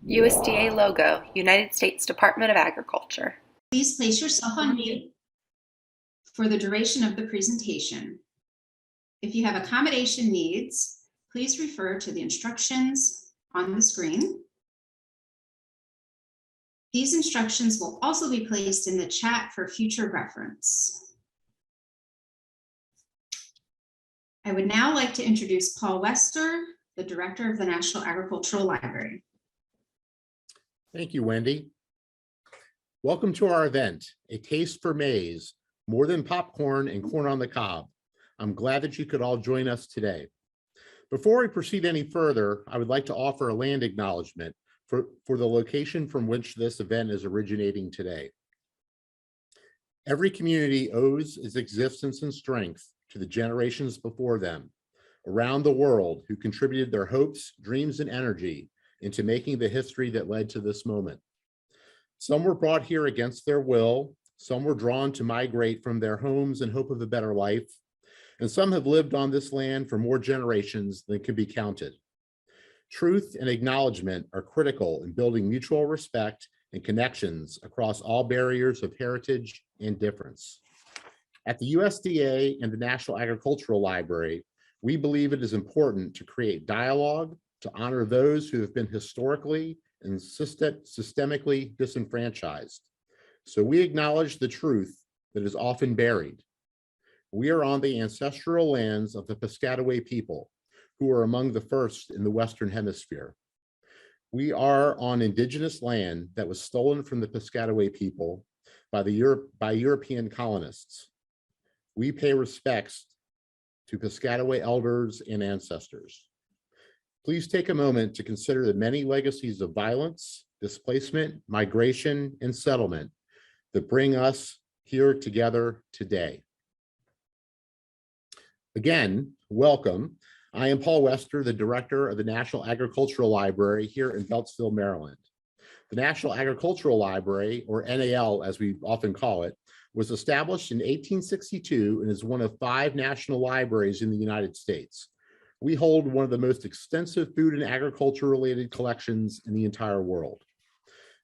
USDA logo, United States Department of Agriculture. Please place yourself on mute for the duration of the presentation. If you have accommodation needs, please refer to the instructions on the screen. These instructions will also be placed in the chat for future reference. I would now like to introduce Paul Wester, the Director of the National Agricultural Library. Thank you, Wendy. Welcome to our event, A Taste for Maize, More Than Popcorn and Corn on the Cob. I'm glad that you could all join us today. Before we proceed any further, I would like to offer a land acknowledgement for the location from which this event is originating today. Every community owes its existence and strength to the generations before them around the world who contributed their hopes, dreams, and energy into making the history that led to this moment. Some were brought here against their will, some were drawn to migrate from their homes in hope of a better life, and some have lived on this land for more generations than can be counted. Truth and acknowledgement are critical in building mutual respect and connections across all barriers of heritage and difference. At the USDA and the National Agricultural Library, we believe it is important to create dialogue to honor those who have been historically and systemically disenfranchised. So we acknowledge the truth that is often buried. We are on the ancestral lands of the Piscataway people, who are among the first in the Western Hemisphere. We are on indigenous land that was stolen from the Piscataway people by European colonists. We pay respects to Piscataway elders and ancestors. Please take a moment to consider the many legacies of violence, displacement, migration, and settlement that bring us here together today. Again, welcome. I am Paul Wester, the Director of the National Agricultural Library here in Beltsville, Maryland. The National Agricultural Library, or NAL as we often call it, was established in 1862 and is one of 5 national libraries in the United States. We hold one of the most extensive food and agriculture-related collections in the entire world.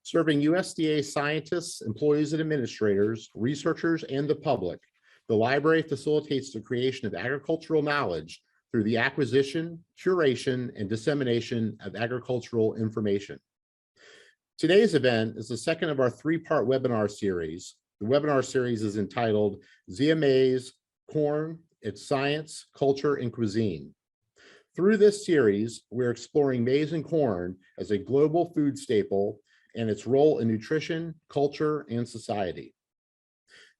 Serving USDA scientists, employees and administrators, researchers, and the public, the library facilitates the creation of agricultural knowledge through the acquisition, curation, and dissemination of agricultural information. Today's event is the second of our 3-part webinar series. The webinar series is entitled Zia Maize, Corn, Its Science, Culture, and Cuisine. Through this series, we're exploring maize and corn as a global food staple and its role in nutrition, culture, and society.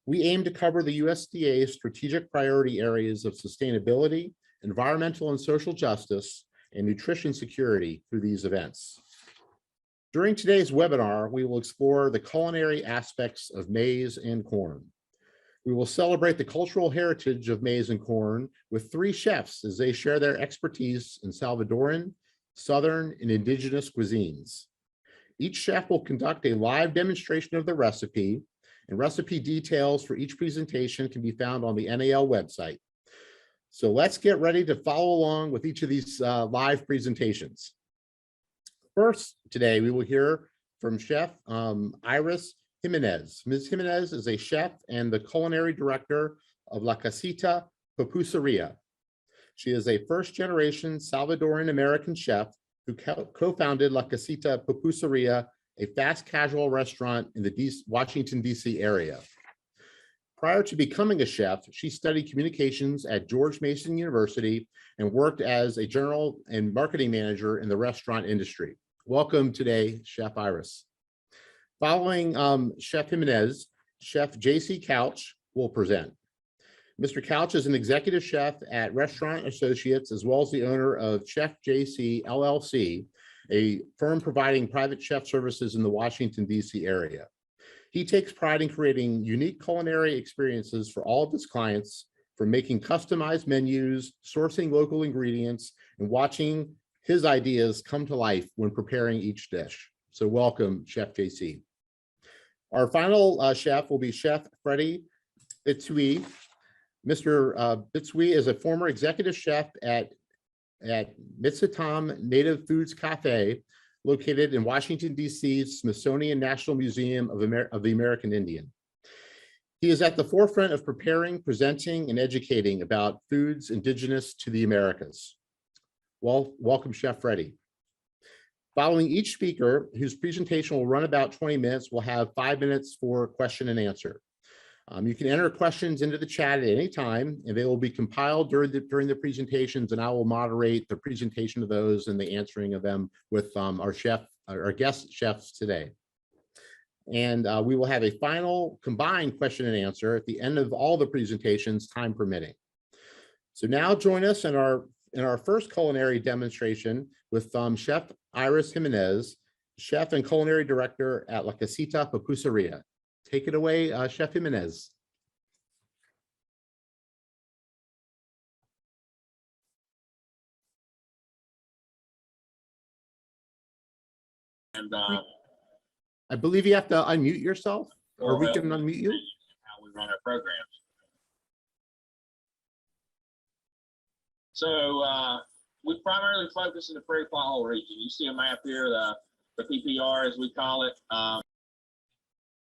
We aim to cover the USDA's strategic priority areas of sustainability, environmental and social justice, and nutrition security through these events. During today's webinar, we will explore the culinary aspects of maize and corn. We will celebrate the cultural heritage of maize and corn with 3 chefs as they share their expertise in Salvadorian, Southern, and indigenous cuisines. Each chef will conduct a live demonstration of the recipe, and recipe details for each presentation can be found on the NAL website. So let's get ready to follow along with each of these live presentations. First, today we will hear from Chef Iris Jimenez. Ms. Jimenez is a chef and the culinary director of La Casita Pupuseria. She is a first-generation Salvadorian American chef who co-founded La Casita Pupuseria, a fast casual restaurant in the Washington, D.C. area. Prior to becoming a chef, she studied communications at George Mason University and worked as a general and marketing manager in the restaurant industry. Welcome today, Chef Iris. Following Chef Jimenez, Chef J.C. Couch will present. Mr. Couch is an executive chef at Restaurant Associates, as well as the owner of Chef J.C. LLC, a firm providing private chef services in the Washington, D.C. area. He takes pride in creating unique culinary experiences for all of his clients, from making customized menus, sourcing local ingredients, and watching his ideas come to life when preparing each dish. So welcome, Chef JC. Our final chef will be Chef Freddie Bitsui. Mr. Bitsui is a former executive chef at Mitsutam Native Foods Cafe, located in Washington, D.C.'s Smithsonian National Museum of the American Indian. He is at the forefront of preparing, presenting, and educating about foods indigenous to the Americas. Well, welcome, Chef Freddie. Following each speaker, whose presentation will run about 20 minutes, we'll have 5 minutes for question and answer. You can enter questions into the chat at any time, and they will be compiled during the presentations, and I will moderate the presentation of those and the answering of them with our guest chefs today. And we will have a final combined question and answer at the end of all the presentations, time permitting. So now join us in our first culinary demonstration with Chef Iris Jimenez, Chef and Culinary Director at La Casita Pupuseria. Take it away, Chef Jimenez. And I believe you have to unmute yourself, or we can unmute you. How we run our programs. So we primarily focus in the Prairie Fall region. You see a map here, the PPR as we call it.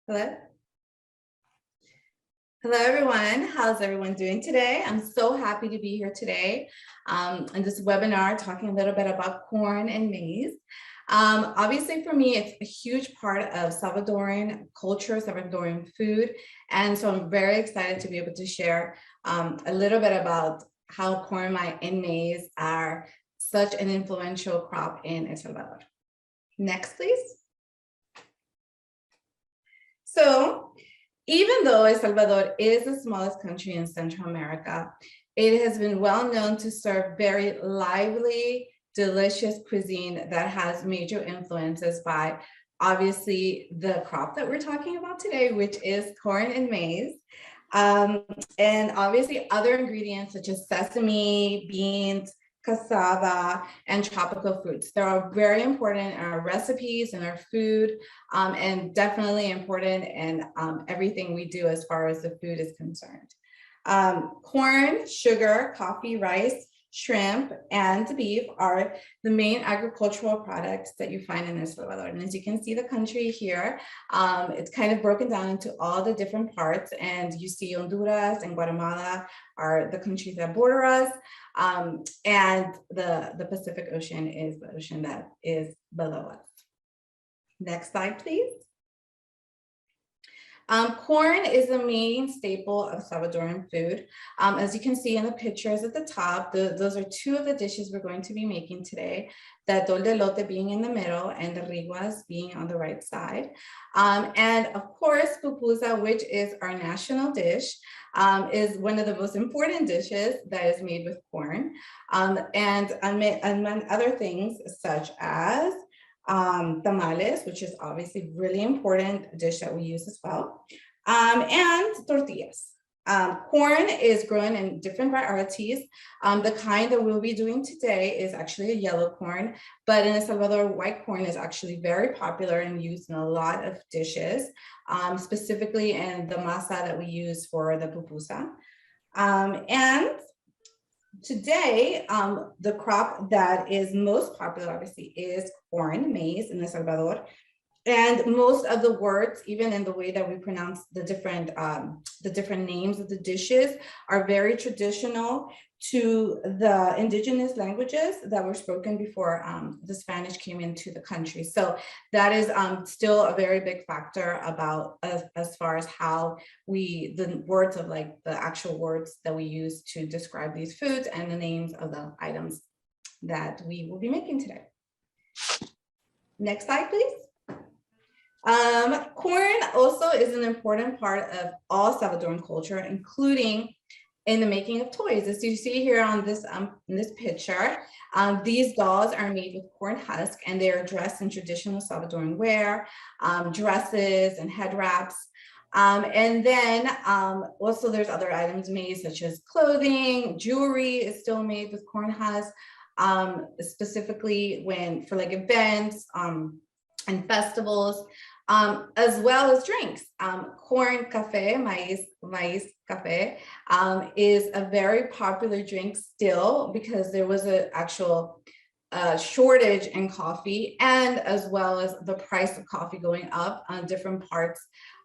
Hello. Hello, everyone. How's everyone doing today? I'm so happy to be here today on this webinar talking a little bit about corn and maize. Obviously, for me, it's a huge part of Salvadorian culture, Salvadorian food. And so I'm very excited to be able to share a little bit about how corn and maize are such an influential crop in El Salvador. Next, please. So even though El Salvador is the smallest country in Central America, it has been well known to serve very lively, delicious cuisine that has major influences by obviously the crop that we're talking about today, which is corn and maize. And obviously other ingredients such as sesame, beans, cassava, and tropical fruits. They are very important in our recipes and our food, and definitely important in everything we do as far as the food is concerned. Corn, sugar, coffee, rice, shrimp, and beef are the main agricultural products that you find in El Salvador. And as you can see the country here, it's kind of broken down into all the different parts. And you see Honduras and Guatemala are the countries that border us. And the Pacific Ocean is the ocean that is below us. Next slide, please. Corn is the main staple of Salvadorian food. As you can see in the pictures at the top, those are two of the dishes we're going to be making today, the atol de elote being in the middle and the riguas being on the right side. And of course, pupusa, which is our national dish, is one of the most important dishes that is made with corn. And among other things such as tamales, which is obviously really important dish that we use as well, and tortillas. Corn is grown in different varieties. The kind that we'll be doing today is actually a yellow corn, but in El Salvador, white corn is actually very popular and used in a lot of dishes, specifically in the masa that we use for the pupusa. And today, the crop that is most popular, obviously, is corn, maize in El Salvador. And most of the words, even in the way that we pronounce the different names of the dishes, are very traditional to the indigenous languages that were spoken before the Spanish came into the country. So that is still a very big factor about as far as how the words of like the actual words that we use to describe these foods and the names of the items that we will be making today. Next slide, please. Corn also is an important part of all Salvadoran culture, including in the making of toys. As you see here on this in this picture, these dolls are made with corn husk and they are dressed in traditional Salvadoran wear, dresses and head wraps. And then also there's other items made such as clothing, jewelry is still made with corn husk, specifically for like events and festivals. As well as drinks. Corn cafe, maize cafe, is a very popular drink still because there was an actual shortage in coffee, and as well as the price of coffee going up on different parts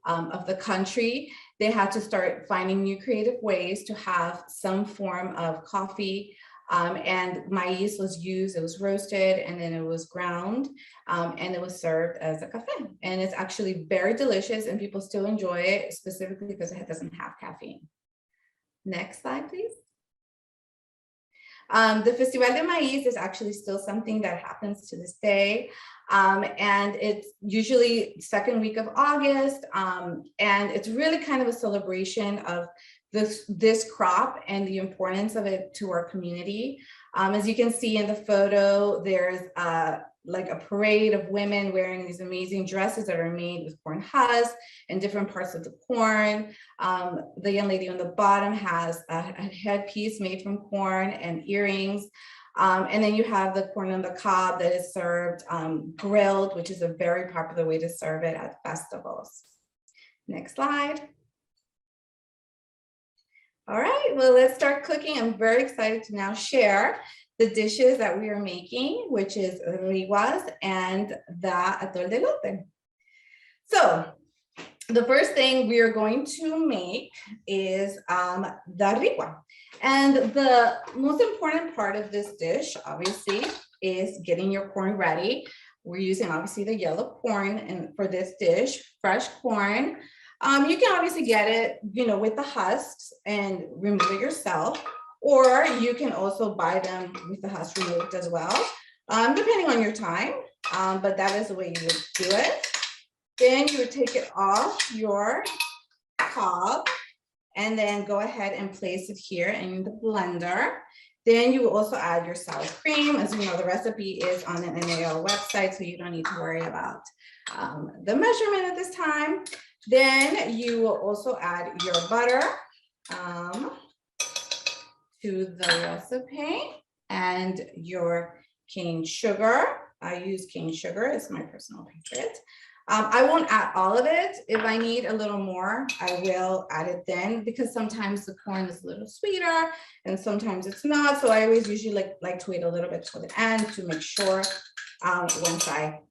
of the country, they had to start finding new creative ways to have some form of coffee. And maize was used, it was roasted, and then it was ground, and it was served as a cafe. And it's actually very delicious, and people still enjoy it, specifically because it doesn't have caffeine. Next slide, please. The Festival de Maize is actually still something that happens to this day. And it's usually second week of August. And it's really kind of a celebration of this crop and the importance of it to our community. As you can see in the photo, there's like a parade of women wearing these amazing dresses that are made with corn husks and different parts of the corn. The young lady on the bottom has a headpiece made from corn and earrings. And then you have the corn on the cob that is served grilled, which is a very popular way to serve it at festivals. Next slide. All right, well, let's start cooking. I'm very excited to now share the dishes that we are making, which is riwas and the atol de elote. So the first thing we are going to make is the riwa. And the most important part of this dish, obviously, is getting your corn ready. We're using, obviously, the yellow corn and for this dish, fresh corn. You can obviously get it, with the husks and remove it yourself, or you can also buy them with the husks removed as well, depending on your time, but that is the way you would do it. Then you would take it off your cob and then go ahead and place it here in the blender. Then you will also add your sour cream. As you know, the recipe is on the NAL website, so you don't need to worry about the measurement at this time. Then you will also add your butter to the recipe and your cane sugar. I use cane sugar, it's my personal favorite. I won't add all of it. If I need a little more, I will add it then, because sometimes the corn is a little sweeter and sometimes it's not. So I always usually like to wait a little bit till the end to make sure once I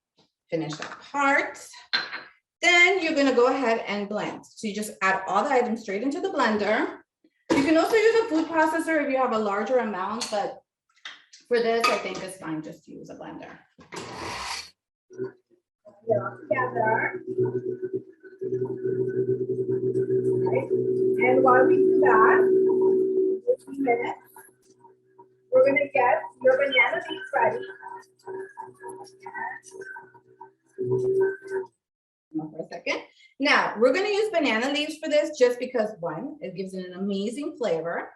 finish that part. Then you're gonna go ahead and blend. So you just add all the items straight into the blender. You can also use a food processor if you have a larger amount, but for this, I think it's fine just to use a blender. Together. Right. And while we do that, 15 minutes, we're gonna get your banana leaves ready. For a second. Now we're going to use banana leaves for this just because, one, it gives it an amazing flavor,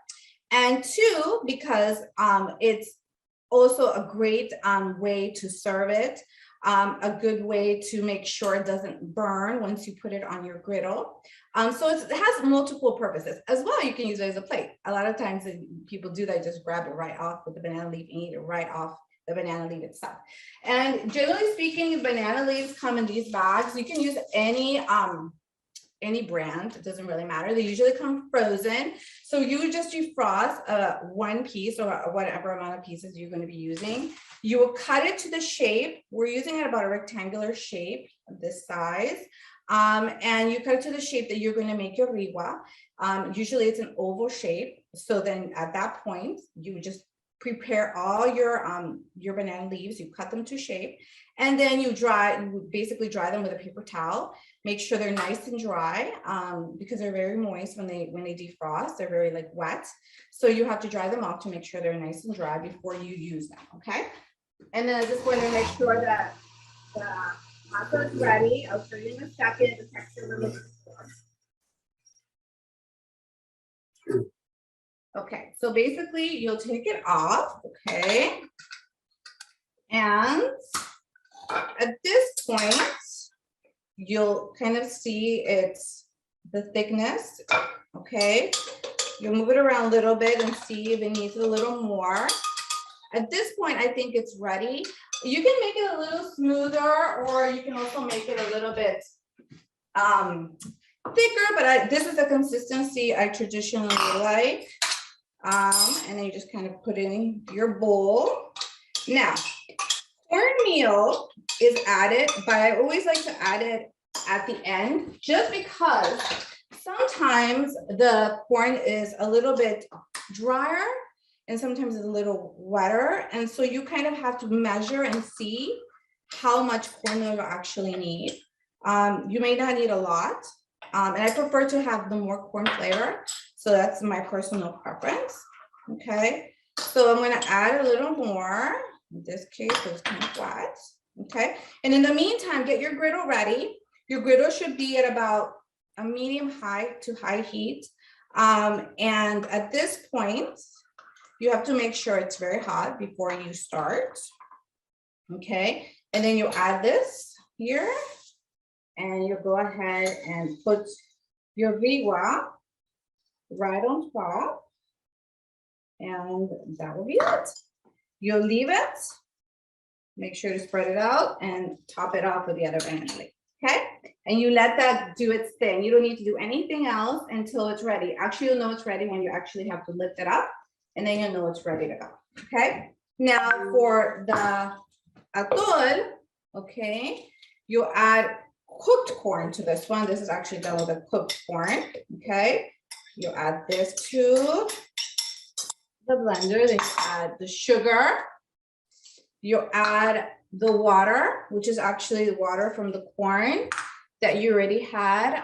and two, because it's also a great way to serve it, a good way to make sure it doesn't burn once you put it on your griddle. So it has multiple purposes. As well, you can use it as a plate. A lot of times people do that, just grab it right off with the banana leaf and eat it right off the banana leaf itself. And generally speaking, banana leaves come in these bags. You can use any brand, it doesn't really matter. They usually come frozen. So you would just defrost one piece or whatever amount of pieces you're going to be using. You will cut it to the shape. We're using it about a rectangular shape of this size. And you cut it to the shape that you're going to make your riwa. Usually it's an oval shape. So then at that point, you just prepare all your banana leaves, you cut them to shape, and then you basically dry them with a paper towel. Make sure they're nice and dry because they're very moist when they defrost. They're very wet. So you have to dry them off to make sure they're nice and dry before you use them, okay? And then I just want to make sure that the masa is ready. I'll show you in a second the texture we're looking for. Okay, so basically you'll take it off, okay? And at this point, you'll kind of see the thickness, okay? You'll move it around a little bit and see if it needs a little more. At this point, I think it's ready. You can make it a little smoother, or you can also make it a little bit thicker, but this is the consistency I traditionally like. And then you just kind of put in your bowl. Now, cornmeal is added, but I always like to add it at the end, just because sometimes the corn is a little bit drier and sometimes it's a little wetter. And so you kind of have to measure and see how much cornmeal you actually need. You may not need a lot. And I prefer to have the more corn flavor. So that's my personal preference. Okay. So I'm going to add a little more. In this case, it's kind of flat. Okay. And in the meantime, get your griddle ready. Your griddle should be at about a medium high to high heat. And at this point, you have to make sure it's very hot before you start. Okay. And then you add this here. And you go ahead and put your rigua right on top. And that will be it. You'll leave it. Make sure to spread it out and top it off with the other banana leaf. Okay. And you let that do its thing. You don't need to do anything else until it's ready. Actually, you'll know it's ready when you actually have to lift it up. And then you'll know it's ready to go. Okay. Now for the atol, okay, you add cooked corn to this one. This is actually done with a cooked corn. Okay. You add this to the blender. Then you add the sugar. You add the water, which is actually the water from the corn that you already had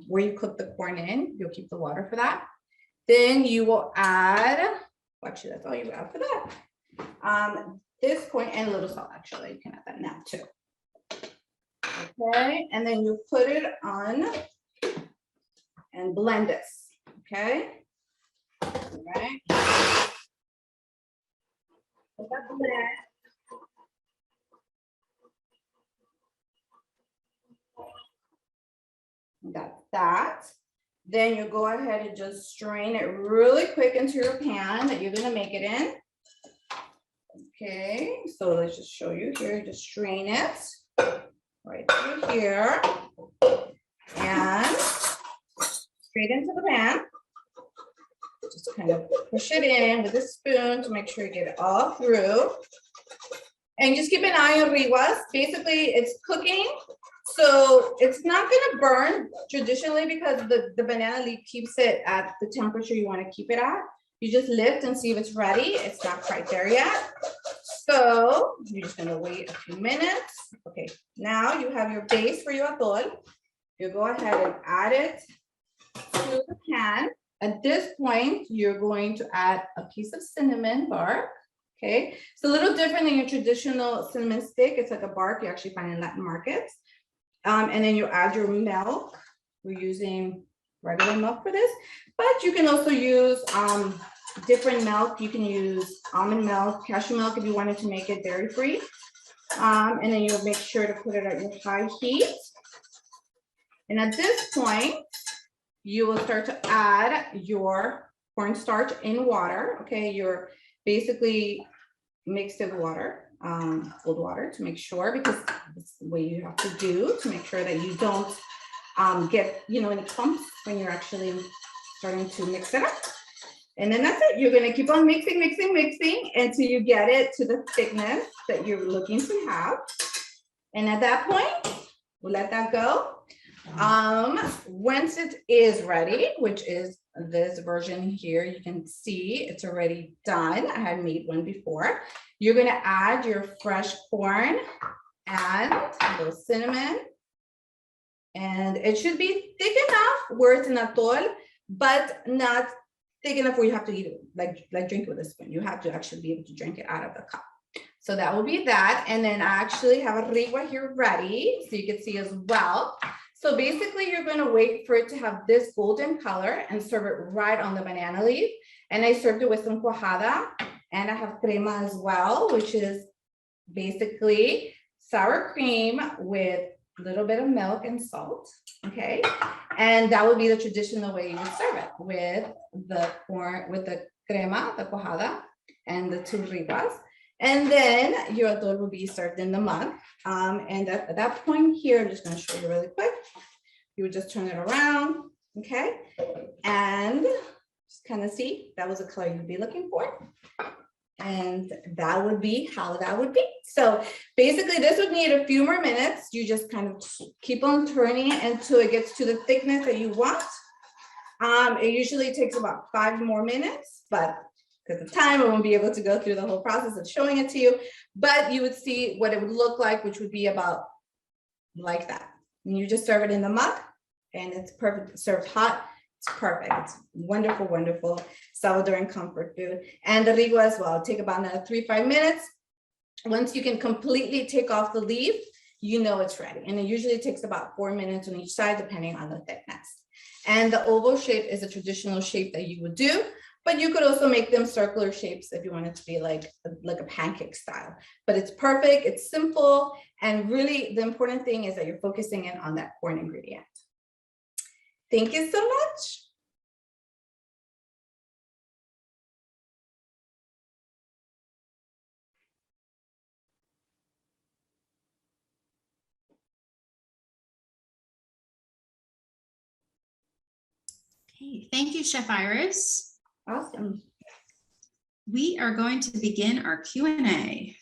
where you cooked the corn in. You'll keep the water for that. Then you will add, actually that's all you add for that. This corn and a little salt, actually. You can add that now too. Okay, and then you put it on and blend this, okay? All right. Put that blend. Got that. Then you go ahead and just strain it really quick into your pan that you're gonna make it in. Okay, so let's just show you here, just strain it right through here and straight into the pan. Just kind of push it in with a spoon to make sure you get it all through. And just keep an eye on riguas. Basically, it's cooking, so it's not gonna burn traditionally because the banana leaf keeps it at the temperature you want to keep it at. You just lift and see if it's ready. It's not quite there yet. So you're just gonna wait a few minutes. Okay, now you have your base for your atol. You go ahead and add it to the pan. At this point, you're going to add a piece of cinnamon bark. Okay, it's a little different than your traditional cinnamon stick. It's like a bark you actually find in Latin markets. And then you add your milk. We're using regular milk for this, but you can also use different milk. You can use almond milk, cashew milk if you wanted to make it dairy free. And then you'll make sure to put it at your high heat. And at this point, you will start to add your cornstarch in water. Okay, you're basically mixed in water, cold water to make sure, because that's the way you have to do to make sure that you don't get, any clumps when you're actually starting to mix it up. And then that's it. You're going to keep on mixing, mixing, mixing until you get it to the thickness that you're looking to have. And at that point, we'll let that go. Once it is ready, which is this version here, you can see it's already done. I had made one before. You're going to add your fresh corn and a little cinnamon. And it should be thick enough where it's an atol, but not thick enough where you have to eat it, like drink it with a spoon. You have to actually be able to drink it out of the cup. So that will be that. And then I actually have a rigua here ready, so you can see as well. So basically you're going to wait for it to have this golden color and serve it right on the banana leaf. And I served it with some cuajada, and I have crema as well, which is basically sour cream with a little bit of milk and salt. Okay. And that would be the traditional way you would serve it, with the corn, with the crema, the cuajada, and the two riguas. And then your atol will be served in the mug. And at that point here, I'm just going to show you really quick. You would just turn it around, okay? And just kind of see, that was the color you'd be looking for. And that would be how that would be. So basically this would need a few more minutes. You just kind of keep on turning it until it gets to the thickness that you want. It usually takes about 5 more minutes, but because of time, I won't be able to go through the whole process of showing it to you, but you would see what it would look like, which would be about like that. And you just serve it in the mug and it's perfect, served hot. It's perfect. It's wonderful, wonderful Salvadorian comfort food. And the rigo as well. Take about another 3-5 minutes. Once you can completely take off the leaf, you know it's ready. And it usually takes about 4 minutes on each side, depending on the thickness. And the oval shape is a traditional shape that you would do, but you could also make them circular shapes if you want it to be like a pancake style. But it's perfect, it's simple, and really the important thing is that you're focusing in on that corn ingredient. Thank you so much. Okay, thank you, Chef Iris. Awesome. We are going to begin our Q&A.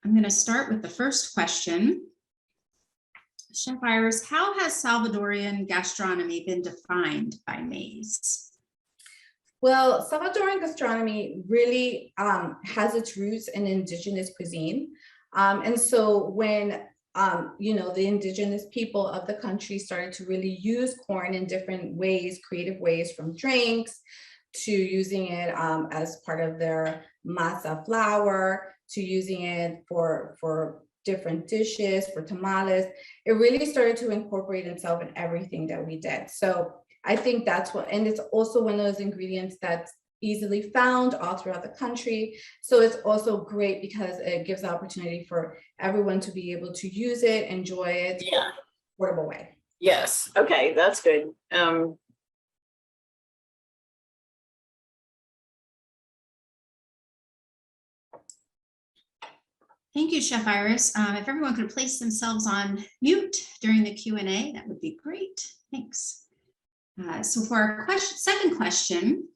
I'm going to start with the first question. Chef Iris, how has Salvadorian gastronomy been defined by Maize? Well, Salvadorian gastronomy really has its roots in indigenous cuisine. And so when the indigenous people of the country started to really use corn in different ways, creative ways, from drinks to using it as part of their masa flour, to using it for different dishes, for tamales, it really started to incorporate itself in everything that we did. So I think that's what, and it's also one of those ingredients that's easily found all throughout the country. So it's also great because it gives the opportunity for everyone to be able to use it, enjoy it, in an affordable way. Yes. Okay, that's good. Thank you, Chef Iris. If everyone could place themselves on mute during the Q&A, that would be great. Thanks. So for our second question,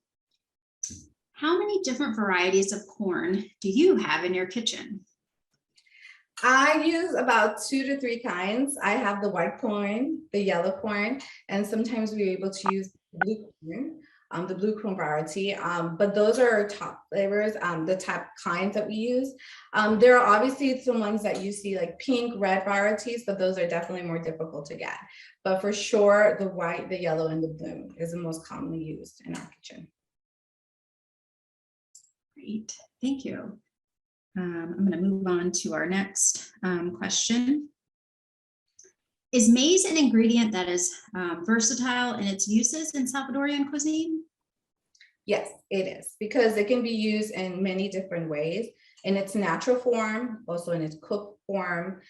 how many different varieties of corn do you have in your kitchen? I use about 2 to 3 kinds. I have the white corn, the yellow corn, and sometimes we're able to use blue corn, the blue corn variety. But those are our top flavors, the top kinds that we use. There are obviously some ones that you see like pink, red varieties, but those are definitely more difficult to get. But for sure, the white, the yellow, and the blue is the most commonly used in our kitchen. Great, thank you. I'm going to move on to our next question. Is maize an ingredient that is versatile in its uses in Salvadorian cuisine? Yes, it is, because it can be used in many different ways. In its natural form, also in its cooked form.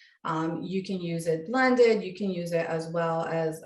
You can use it blended, you can use it as well as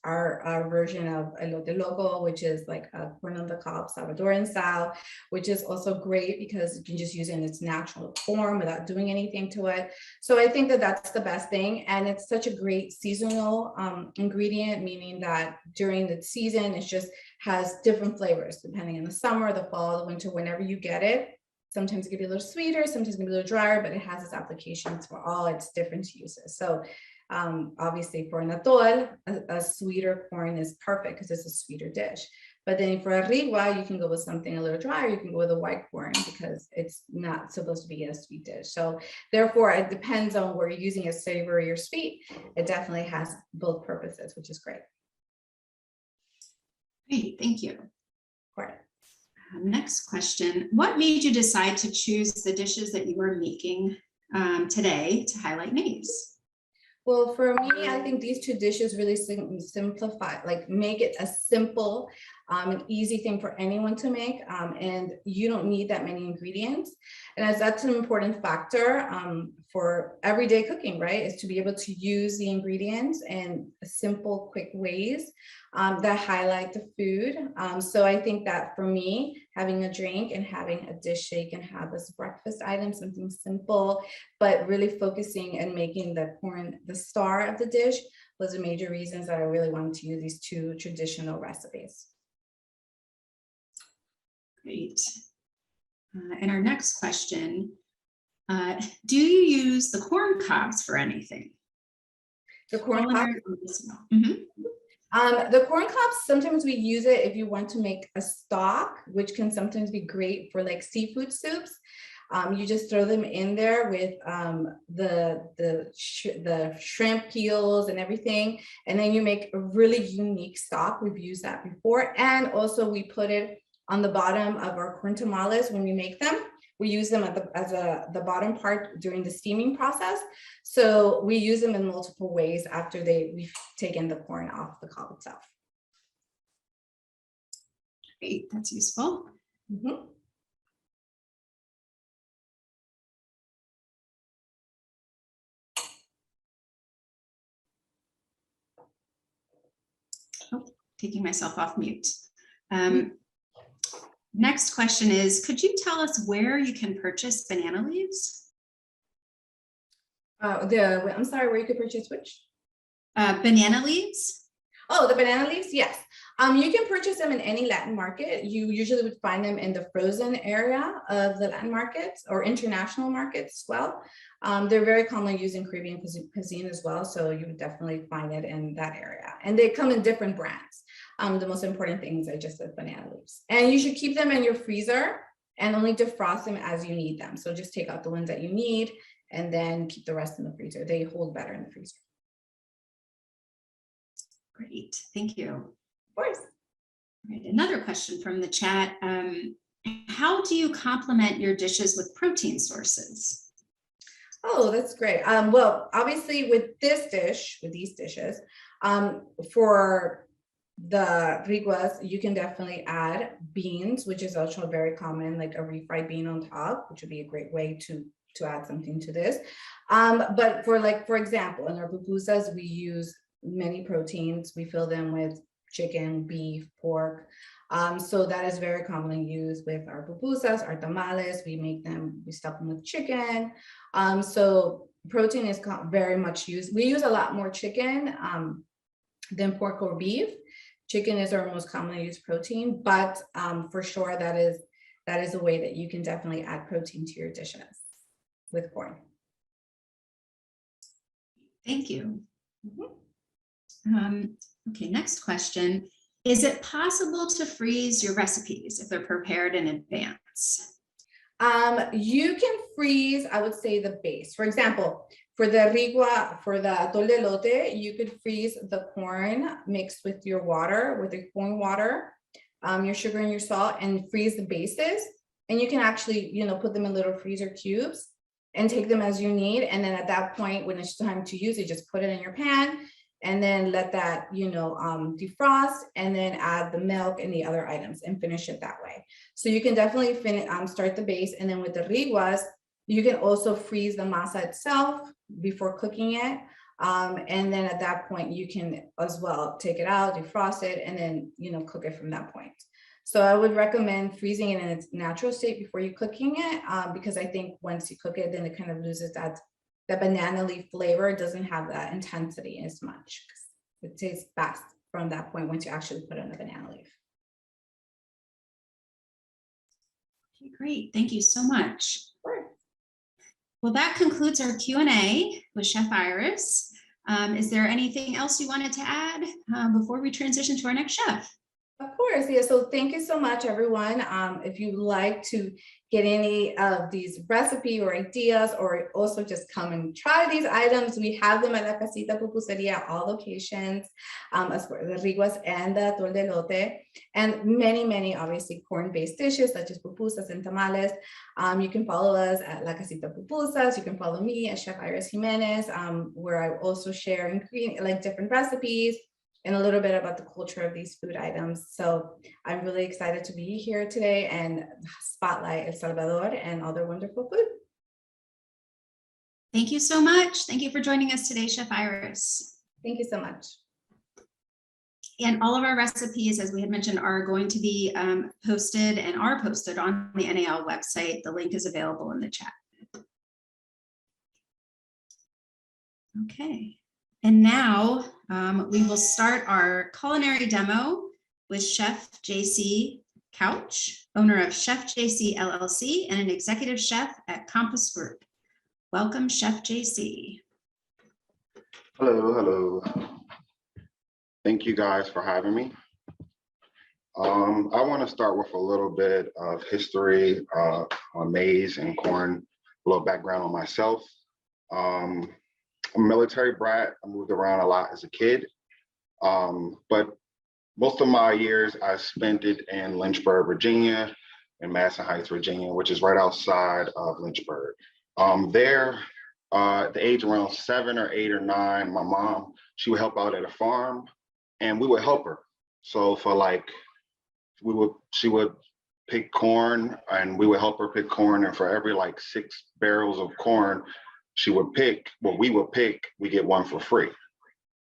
our version of elote loco, which is like a corn on the cob Salvadorian style, which is also great because you can just use it in its natural form without doing anything to it. So I think that that's the best thing. And it's such a great seasonal ingredient, meaning that during the season, it just has different flavors depending on the summer, the fall, the winter, whenever you get it. Sometimes it can be a little sweeter, sometimes it can be a little drier, but it has its applications for all its different uses. So obviously for an atol, a sweeter corn is perfect because it's a sweeter dish. But then for a rigua, you can go with something a little drier. You can go with a white corn because it's not supposed to be a sweet dish. So therefore, it depends on where you're using it, savory or sweet. It definitely has both purposes, which is great. Great, thank you. Right. Next question. What made you decide to choose the dishes that you are making today to highlight maize? Well, for me, I think these two dishes really simplify, like make it a simple and easy thing for anyone to make. And you don't need that many ingredients. And as that's an important factor for everyday cooking, right? Is to be able to use the ingredients in simple, quick ways that highlight the food. So I think that for me, having a drink and having a dish that you can have as a breakfast item, something simple, but really focusing and making the corn the star of the dish was the major reasons that I really wanted to use these two traditional recipes. Great. And our next question, do you use the corn cobs for anything? The corn cobs? Culinary or medicinal? Mhm. The corn cobs, sometimes we use it if you want to make a stock, which can sometimes be great for like seafood soups. You just throw them in there with the shrimp peels and everything, and then you make a really unique stock. We've used that before, and also we put it on the bottom of our corn tamales when we make them. We use them at the bottom part during the steaming process. So we use them in multiple ways after we've taken the corn off the cob itself. Great, that's useful. Mhm. Taking myself off mute. Next question is, could you tell us where you can purchase banana leaves? I'm sorry, where you could purchase which? Banana leaves? Oh, the banana leaves, yes. You can purchase them in any Latin market. You usually would find them in the frozen area of the Latin markets or international markets as well. They're very commonly used in Caribbean cuisine as well, so you would definitely find it in that area. And they come in different brands. The most important things are just the banana leaves. And you should keep them in your freezer and only defrost them as you need them. So just take out the ones that you need and then keep the rest in the freezer. They hold better in the freezer. Great, thank you. Of course. All right, another question from the chat. How do you complement your dishes with protein sources? Oh, that's great. Well, obviously with these dishes, for the riguas, you can definitely add beans, which is also very common, like a refried bean on top, which would be a great way to add something to this. But for example, in our pupusas, we use many proteins. We fill them with chicken, beef, pork. So that is very commonly used with our pupusas, our tamales. We stuff them with chicken. So protein is very much used. We use a lot more chicken than pork or beef. Chicken is our most commonly used protein, but for sure that is a way that you can definitely add protein to your dishes with corn. Thank you. Okay, next question. Is it possible to freeze your recipes if they're prepared in advance? You can freeze, I would say, the base. For example, for the rigua, for the atol de elote, you could freeze the corn mixed with your water, with the corn water, your sugar and your salt, and freeze the bases. And you can actually, put them in little freezer cubes and take them as you need. And then at that point, when it's time to use it, just put it in your pan and then let that, defrost, and then add the milk and the other items and finish it that way. So you can definitely start the base. And then with the riguas, you can also freeze the masa itself before cooking it. And then at that point, you can as well take it out, defrost it, and then, cook it from that point. So I would recommend freezing it in its natural state before you're cooking it, because I think once you cook it, then it kind of loses that banana leaf flavor. It doesn't have that intensity as much. It tastes best from that point once you actually put in the banana leaf. Okay, great. Thank you so much. Sure. Well, that concludes our Q&A with Chef Iris. Is there anything else you wanted to add before we transition to our next chef? Of course, yeah. So thank you so much, everyone. If you'd like to get any of these recipe or ideas, or also just come and try these items, we have them at La Casita Pupuseria, all locations, as for the riguas and the atol de elote, and many, obviously, corn-based dishes such as pupusas and tamales. You can follow us at La Casita Pupusas. You can follow me at Chef Iris Jimenez, where I also share different recipes and a little bit about the culture of these food items. So I'm really excited to be here today and spotlight El Salvador and all their wonderful food. Thank you so much. Thank you for joining us today, Chef Iris. Thank you so much. And all of our recipes, as we had mentioned, are going to be posted and are posted on the NAL website. The link is available in the chat. Okay. And now we will start our culinary demo with Chef JC Couch, owner of Chef JC LLC and an executive chef at Compass Group. Welcome, Chef JC. Hello, hello. Thank you guys for having me. I want to start with a little bit of history on maize and corn, a little background on myself. I'm a military brat. I moved around a lot as a kid, but most of my years I spent it in Lynchburg, Virginia, and Madison Heights, Virginia, which is right outside of Lynchburg. There, at the age around 7 or 8 or 9, my mom, she would help out at a farm, and we would help her. So for like, she would pick corn, and we would help her pick corn, and for every like 6 barrels of corn she would pick, well, we would pick, we get 1 for free.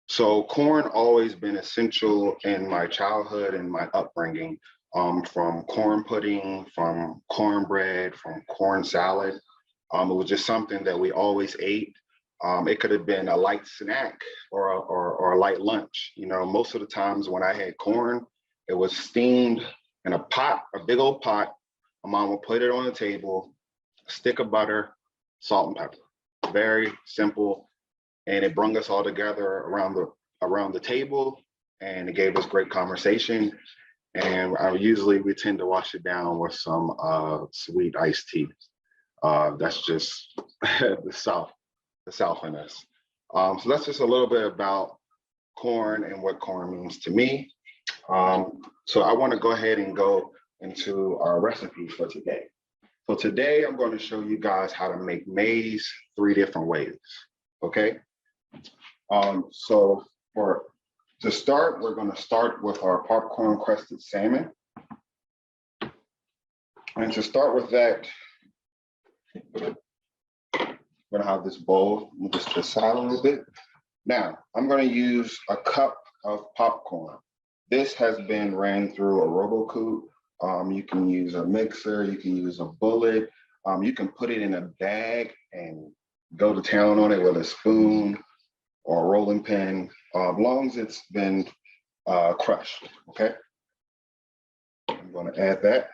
So corn always been essential in my childhood and my upbringing, from corn pudding, from cornbread, from corn salad. It was just something that we always ate. It could have been a light snack or a light lunch. You know, most of the times when I had corn, it was steamed in a pot, a big old pot. My mom would put it on the table, a stick of butter, salt and pepper. Very simple. And it brought us all together around the table, and it gave us great conversation. And we tend to wash it down with some sweet iced tea. That's just the South in us. So that's just a little bit about corn and what corn means to me. So I want to go ahead and go into our recipe for today. So today I'm going to show you guys how to make maize 3 different ways. Okay. So to start, we're going to start with our popcorn crusted salmon. And to start with that, I'm going to have this bowl, move this to the side a little bit. Now, I'm going to use a cup of popcorn. This has been ran through a RoboCoop. You can use a mixer, you can use a bullet, you can put it in a bag and go to town on it with a spoon or a rolling pin, as long as it's been crushed, okay? I'm going to add that.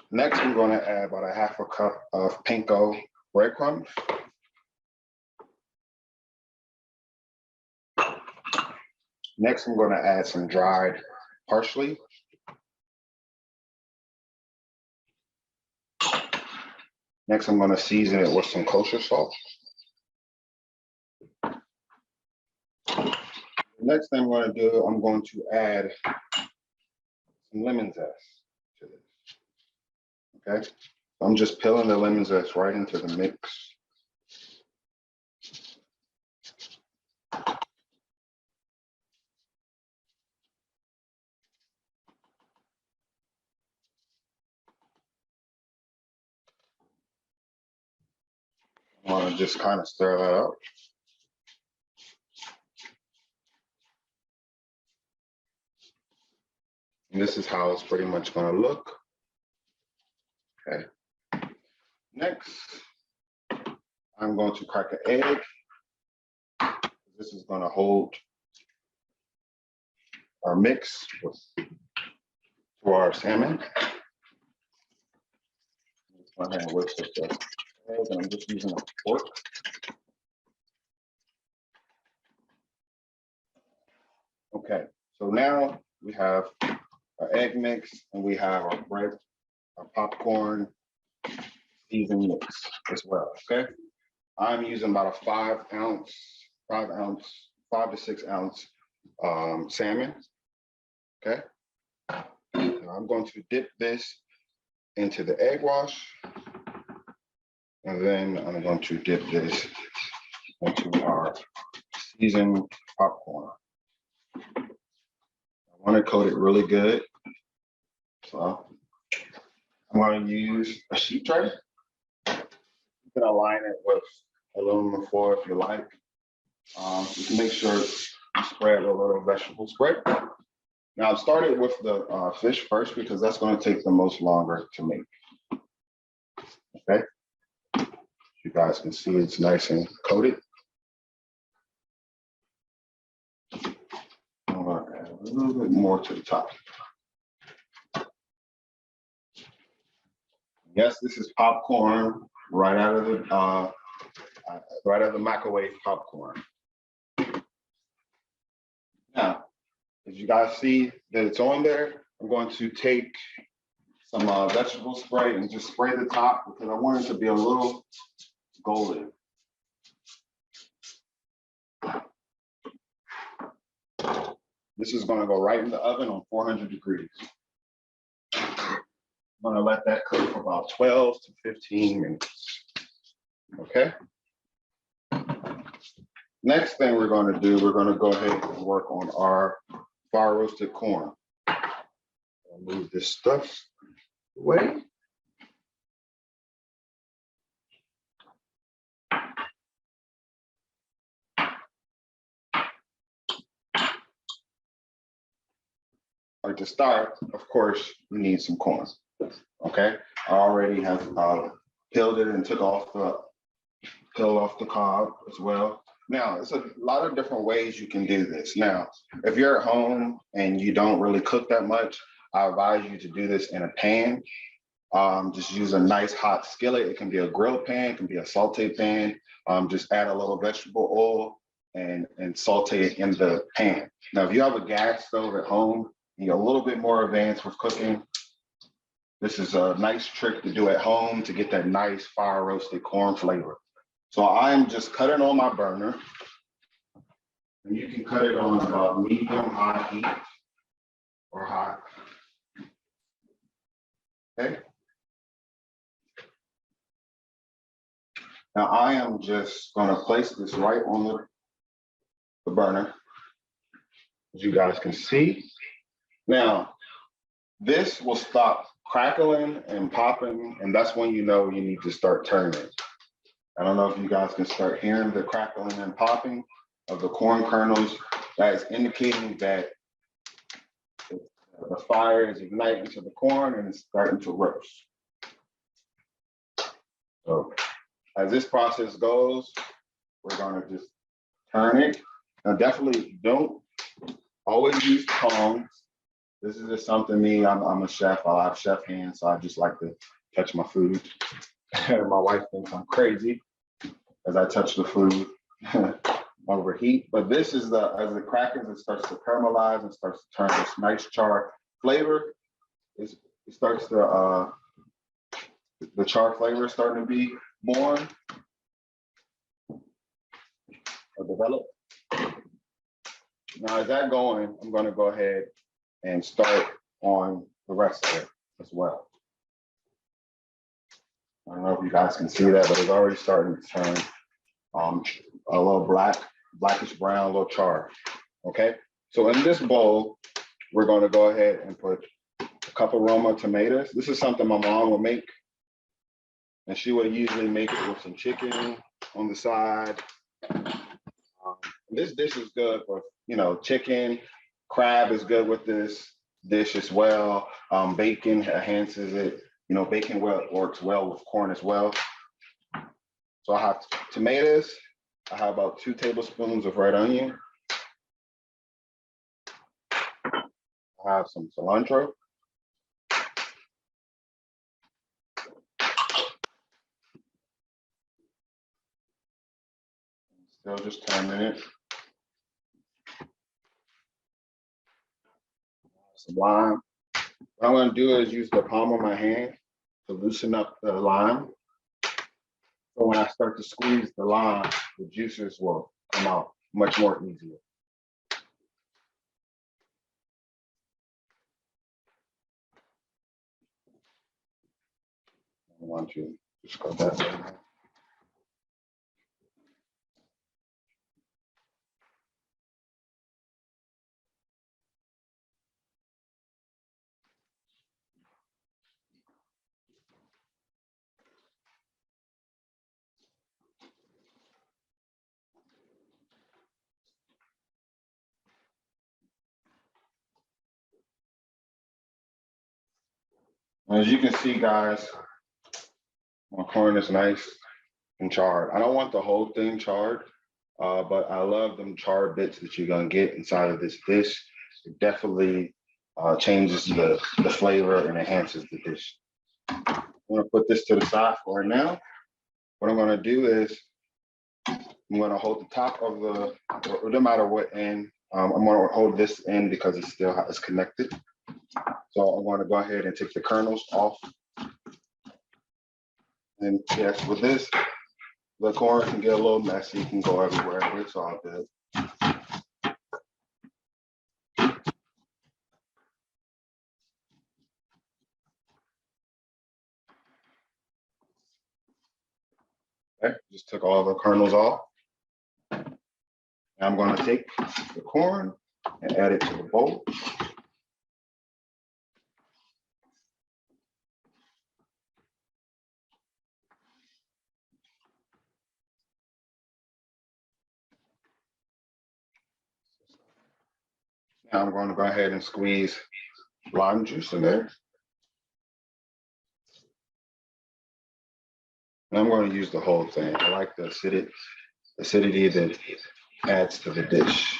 Next, I'm going to add about a 1/2 cup of panko breadcrumbs. Next, I'm going to add some dried parsley. Next, I'm going to season it with some kosher salt. Next thing I'm going to do, I'm going to add some lemon zest to this. Okay, so I'm just peeling the lemon zest right into the mix. I want to just kind of stir that up. And this is how it's pretty much going to look. Okay. Next, I'm going to crack an egg. This is going to hold our mix for our salmon. Go ahead and whisk up the egg, and I'm just using a fork. Okay, so now we have our egg mix, and we have our bread, our popcorn seasoned mix as well. Okay, I'm using about a 5 to 6 ounce salmon. Okay, now I'm going to dip this into the egg wash, and then I'm going to dip this into our seasoned popcorn. I want to coat it really good, so I'm going to use a sheet tray. You can align it with aluminum foil if you like. You can make sure you spread a little vegetable spread. Now I've started with the fish first because that's going to take the most longer to make. Okay, you guys can see it's nice and coated. I'm going to add a little bit more to the top. Yes, this is popcorn right out of the microwave popcorn. Now, as you guys see that it's on there, I'm going to take some vegetable spray and just spray the top because I want it to be a little golden. This is going to go right in the oven on 400 degrees. I'm going to let that cook for about 12 to 15 minutes. Okay. Next thing we're going to do, we're going to go ahead and work on our fire roasted corn. I'll move this stuff away. All right, to start, of course, we need some corn. Okay, I already have peeled it and took off the peel off the cob as well. Now, there's a lot of different ways you can do this. Now, if you're at home and you don't really cook that much, I advise you to do this in a pan. Just use a nice hot skillet. It can be a grill pan, it can be a saute pan. Just add a little vegetable oil and saute it in the pan. Now, if you have a gas stove at home, you're a little bit more advanced with cooking, this is a nice trick to do at home to get that nice fire roasted corn flavor. So I'm just cutting on my burner. And you can cut it on about medium high heat or hot. Okay. Now I am just going to place this right on the burner, as you guys can see. Now, this will stop crackling and popping, and that's when you know you need to start turning. I don't know if you guys can start hearing the crackling and popping of the corn kernels. That is indicating that the fire is igniting to the corn and it's starting to roast. So as this process goes, we're going to just turn it. Now, definitely don't always use tongs. This is just something I'm a chef. I have chef hands, so I just like to touch my food. My wife thinks I'm crazy as I touch the food, overheat. But this is as it crackles, it starts to caramelize and starts to turn this nice char flavor. It starts to, the char flavor is starting to be born or develop. Now, as that going, I'm going to go ahead and start on the rest of it as well. I don't know if you guys can see that, but it's already starting to turn a little blackish brown, a little char. Okay, so in this bowl, we're going to go ahead and put a couple Roma tomatoes. This is something my mom would make, and she would usually make it with some chicken on the side. This dish is good with, chicken. Crab is good with this dish as well. Bacon enhances it. Bacon works well with corn as well. So I have tomatoes. I have about 2 tablespoons of red onion. I have some cilantro. Still just turning it. Some lime. What I'm going to do is use the palm of my hand to loosen up the lime. So when I start to squeeze the lime, the juices will come out much more easier. I want to just go that way. As you can see, guys, my corn is nice and charred. I don't want the whole thing charred, but I love them charred bits that you're gonna get inside of this dish. It definitely changes the flavor and enhances the dish. I'm gonna put this to the side for right now. What I'm gonna do is I'm gonna hold the top of the, it doesn't matter what end, I'm gonna hold this end because it's connected. So I'm gonna go ahead and take the kernels off. And yes, with this, the corn can get a little messy, it can go everywhere, but it's all good. Okay, just took all the kernels off. Now I'm going to take the corn and add it to the bowl. Now I'm going to go ahead and squeeze lime juice in there. And I'm going to use the whole thing. I like the acidity that adds to the dish.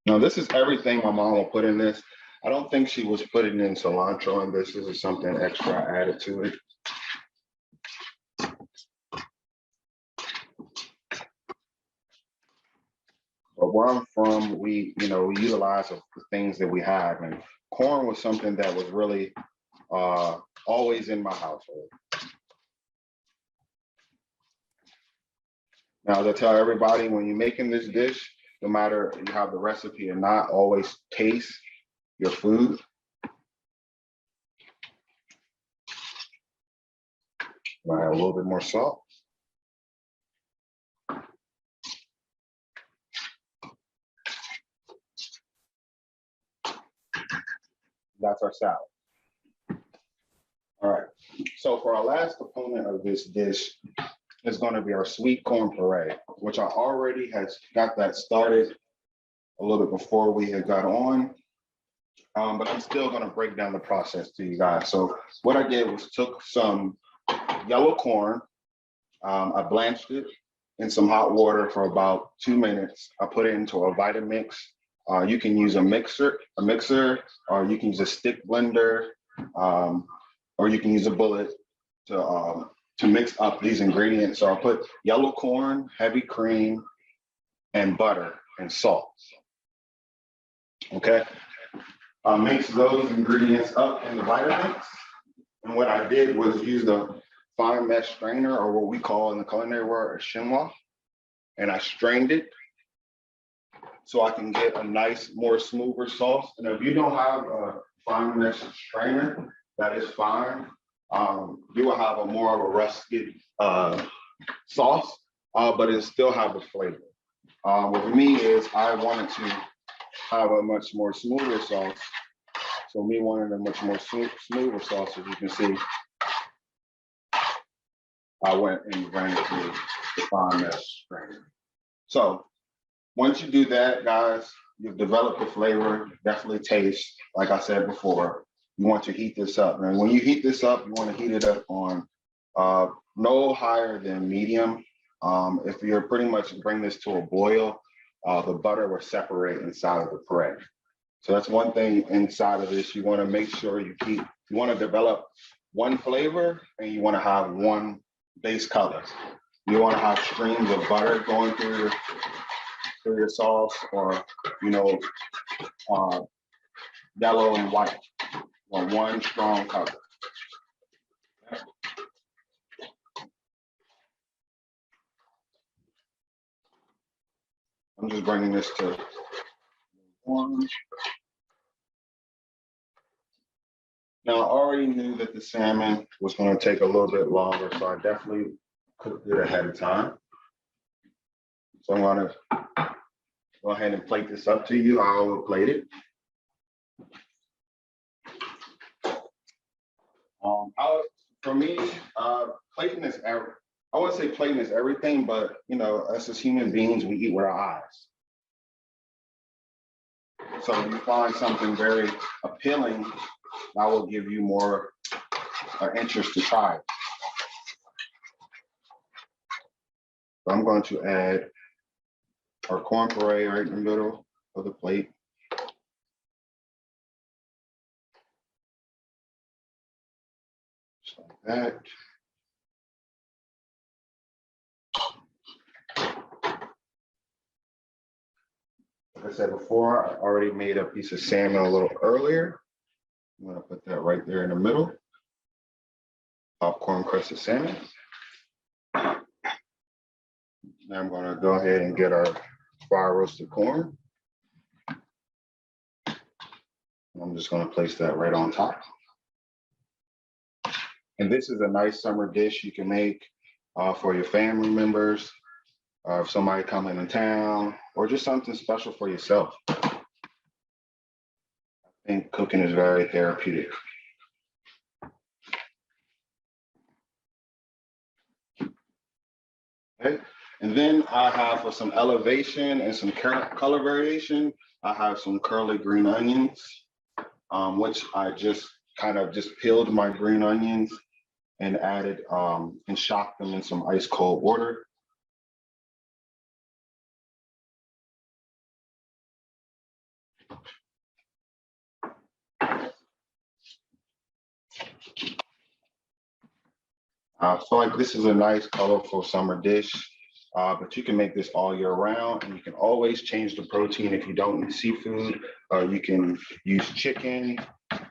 Now this is everything my mom will put in this. I don't think she was putting in cilantro in this. This is something extra added to it. But where I'm from, we utilize the things that we have, and corn was something that was really always in my household. Now, as I tell everybody, when you're making this dish, no matter you have the recipe or not, always taste your food. I add a little bit more salt. That's our salad. All right, so for our last component of this dish is going to be our sweet corn puree, which I already has got that started a little bit before we had got on, but I'm still going to break down the process to you guys. So what I did was took some yellow corn, I blanched it in some hot water for about 2 minutes. I put it into a Vitamix. You can use a mixer, or you can use a stick blender, or you can use a bullet to mix up these ingredients. So I'll put yellow corn, heavy cream, and butter and salt. Okay, mix those ingredients up in the Vitamix. And what I did was use the fine mesh strainer, or what we call in the culinary word a chinois, and I strained it so I can get a nice, more smoother sauce. And if you don't have a fine mesh strainer, that is fine. You will have a more of a rustic sauce, but it still have the flavor. With me is I wanted to have a much more smoother sauce. So me wanting a much more smoother sauce, as you can see, I went and ran it through the fine mesh strainer. So once you do that, guys, you've developed the flavor, definitely taste. Like I said before, you want to heat this up. And when you heat this up, you want to heat it up on no higher than medium. If you're pretty much bring this to a boil, the butter will separate inside of the puree. So that's one thing inside of this. You want to make sure you want to develop one flavor, and you want to have one base color. You want to have streams of butter going through your sauce, or yellow and white, or one strong color. I'm just bringing this to one. Now, I already knew that the salmon was going to take a little bit longer, so I definitely cooked it ahead of time. So I'm going to go ahead and plate this up to you. I will plate it. For me, plating is I wouldn't say plating is everything, but us as human beings, we eat with our eyes. So if you find something very appealing, that will give you more interest to try it. So I'm going to add our corn puree right in the middle of the plate. that. Like I said before, I already made a piece of salmon a little earlier. I'm gonna put that right there in the middle. Popcorn crusted salmon. Now I'm gonna go ahead and get our fire roasted corn. I'm just gonna place that right on top. And this is a nice summer dish you can make for your family members, if somebody coming in town, or just something special for yourself. I think cooking is very therapeutic. Okay, and then I have for some elevation and some color variation, I have some curly green onions, which I just kind of peeled my green onions and added and shocked them in some ice cold water. I feel like this is a nice colorful summer dish, but you can make this all year round, and you can always change the protein if you don't eat seafood. You can use chicken.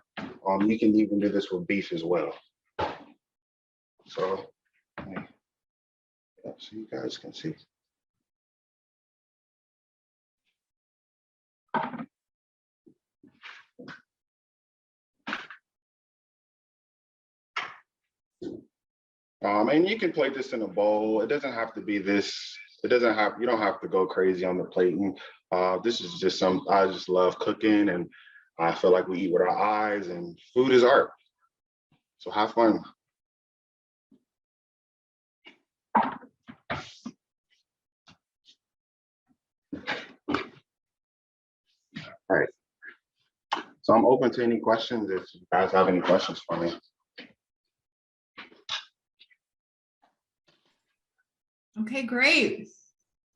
You can even do this with beef as well. So, yeah, so you guys can see. And you can plate this in a bowl. It doesn't have to be this. You don't have to go crazy on the plating. This is just I just love cooking, and I feel like we eat with our eyes, and food is art. So have fun. All right. So I'm open to any questions if you guys have any questions for me. Okay, great.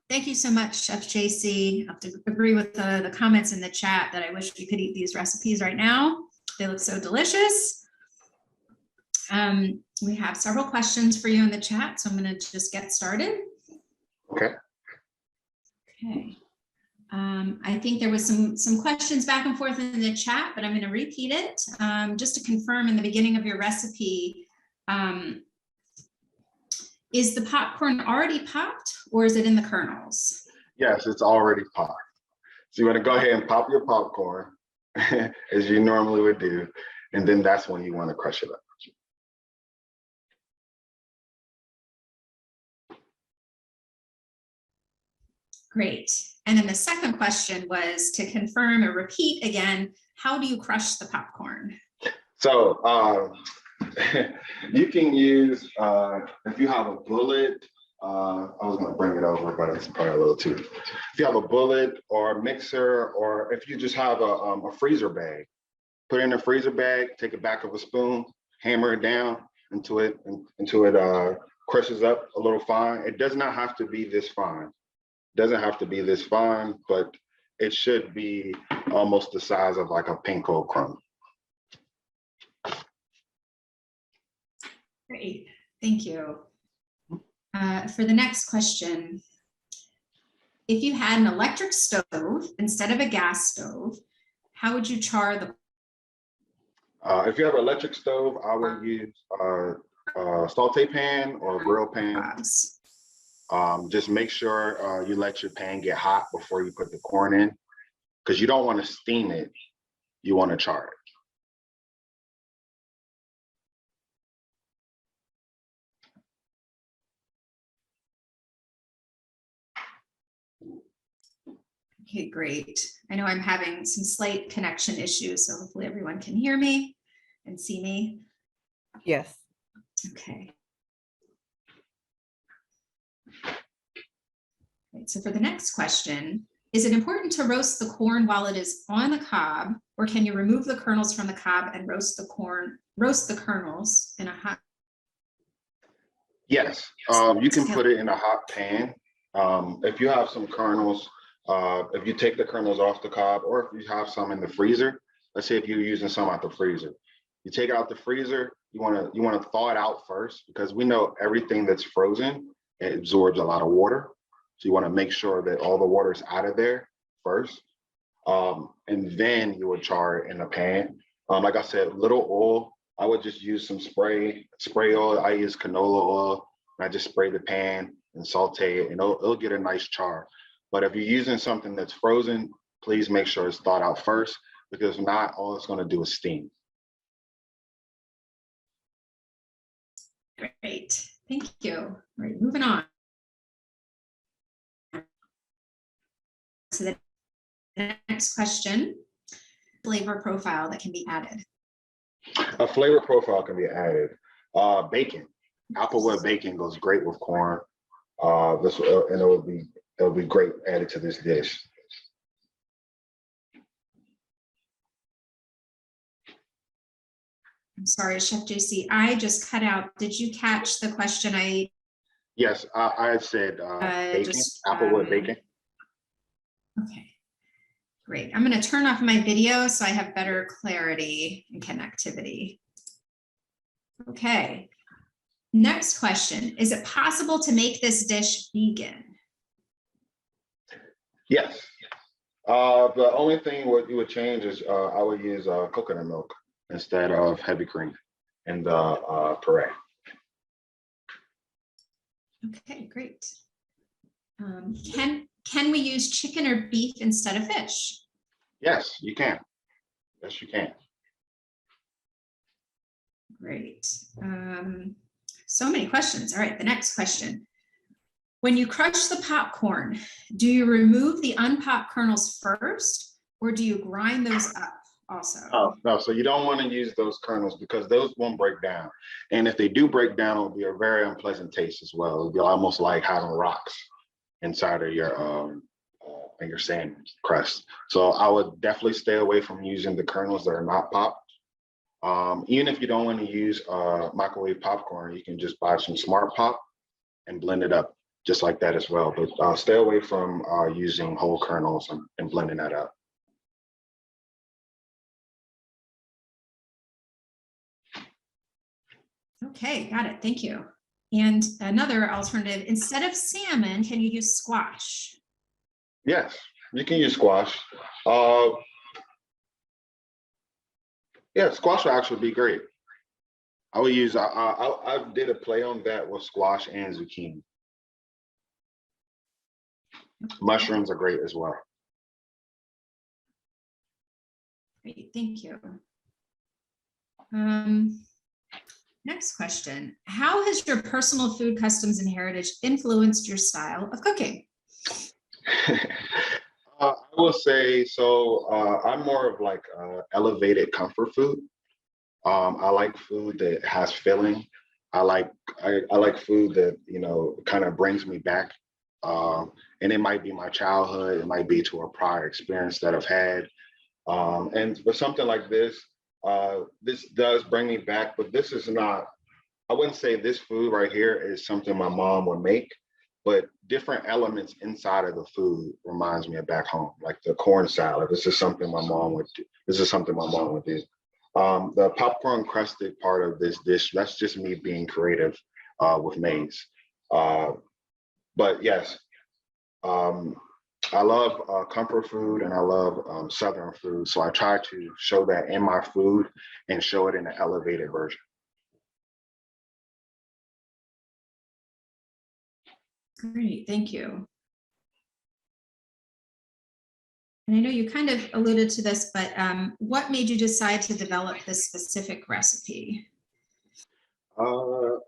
Thank you so much, Chef JC. I have to agree with the comments in the chat that I wish we could eat these recipes right now. They look so delicious. We have several questions for you in the chat, so I'm going to just get started. Okay. Okay. I think there was some questions back and forth in the chat, but I'm going to repeat it just to confirm in the beginning of your recipe. Is the popcorn already popped, or is it in the kernels? Yes, it's already popped. So you want to go ahead and pop your popcorn as you normally would do, and then that's when you want to crush it up. Great. And then the second question was to confirm or repeat again, how do you crush the popcorn? So you can use, if you have a bullet, I was going to bring it over, but it's probably a little too. If you have a bullet or a mixer, or if you just have a freezer bag, put it in a freezer bag, take it back of a spoon, hammer it down until it crushes up a little fine. It does not have to be this fine. It doesn't have to be this fine, but it should be almost the size of like a panko crumb. Great, thank you. For the next question, if you had an electric stove instead of a gas stove, how would you char the? If you have an electric stove, I would use a saute pan or a grill pan. Just make sure you let your pan get hot before you put the corn in, because you don't want to steam it, you want to char it. Okay, great. I know I'm having some slight connection issues, so hopefully everyone can hear me and see me. Yes. Okay. Right, so for the next question, is it important to roast the corn while it is on the cob, or can you remove the kernels from the cob and roast the kernels in a hot? Yes, you can put it in a hot pan. If you have some kernels, if you take the kernels off the cob, or if you have some in the freezer, let's say if you're using some out the freezer, you take it out the freezer, you want to thaw it out first, because we know everything that's frozen, it absorbs a lot of water. So you want to make sure that all the water is out of there first. And then you would char it in a pan. Like I said, little oil. I would just use some spray oil. I use canola oil. And I just spray the pan and saute it, and it'll get a nice char. But if you're using something that's frozen, please make sure it's thawed out first, because if not, all it's going to do is steam. Great, thank you. All right, moving on. So the next question, flavor profile that can be added. A flavor profile can be added. Bacon, applewood bacon goes great with corn. And it'll be great added to this dish. I'm sorry, Chef JC, I just cut out. Did you catch the question? Yes, I had said bacon, applewood bacon. Okay, great. I'm going to turn off my video so I have better clarity and connectivity. Okay, next question. Is it possible to make this dish vegan? Yes. The only thing what you would change is I would use coconut milk instead of heavy cream in the puree. Okay, great. Can we use chicken or beef instead of fish? Yes, you can. Yes, you can. Great. So many questions. All right, the next question. When you crush the popcorn, do you remove the unpopped kernels first, or do you grind those up also? Oh, no, so you don't want to use those kernels, because those won't break down. And if they do break down, it'll be a very unpleasant taste as well. It'll be almost like having rocks inside of your sandwich crust. So I would definitely stay away from using the kernels that are not popped. Even if you don't want to use microwave popcorn, you can just buy some Smart Pop and blend it up just like that as well. But stay away from using whole kernels and blending that up. Okay, got it. Thank you. And another alternative, instead of salmon, can you use squash? Yes, you can use squash. Yeah, squash will actually be great. I would use, I did a play on that with squash and zucchini. Mushrooms are great as well. Great, thank you. Next question. How has your personal food customs and heritage influenced your style of cooking? I will say, so I'm more of like elevated comfort food. I like food that has filling. I like food that, you know, kind of brings me back. And it might be my childhood, it might be to a prior experience that I've had. And for something like this does bring me back, but this is not, I wouldn't say this food right here is something my mom would make, but different elements inside of the food reminds me of back home, like the corn salad. This is something my mom would do. The popcorn crusted part of this dish, that's just me being creative with maize. But yes, I love comfort food and I love Southern food. So I try to show that in my food and show it in an elevated version. Great, thank you. And I know you kind of alluded to this, but what made you decide to develop this specific recipe? I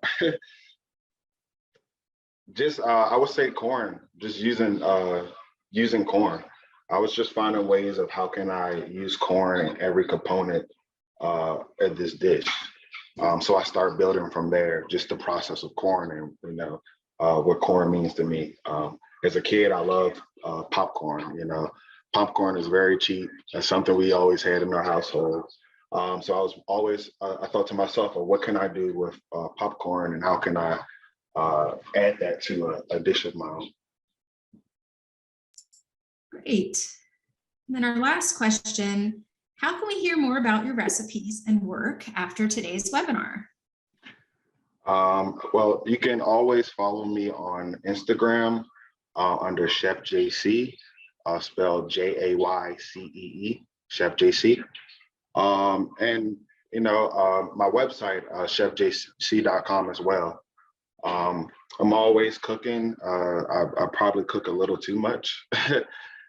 would say corn, just using corn. I was just finding ways of how can I use corn in every component of this dish. So I started building from there, just the process of corn and, you know, what corn means to me. As a kid, I loved popcorn, you know. Popcorn is very cheap. That's something we always had in our household. So I was always, I thought to myself, well, what can I do with popcorn and how can I add that to a dish of my own? Great. And then our last question, how can we hear more about your recipes and work after today's webinar? Well, you can always follow me on Instagram under Chef JC, spelled JAYCEE, Chef JC. And my website, chefjc.com as well. I'm always cooking. I probably cook a little too much.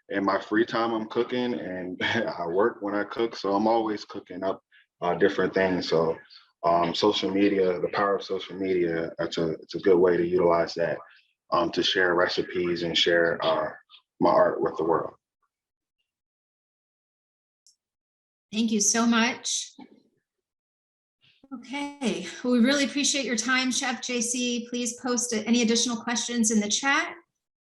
In my free time, I'm cooking, and I work when I cook. So I'm always cooking up different things. So social media, the power of social media, it's a good way to utilize that to share recipes and share my art with the world. Thank you so much. Okay, well, we really appreciate your time, Chef JC. Please post any additional questions in the chat.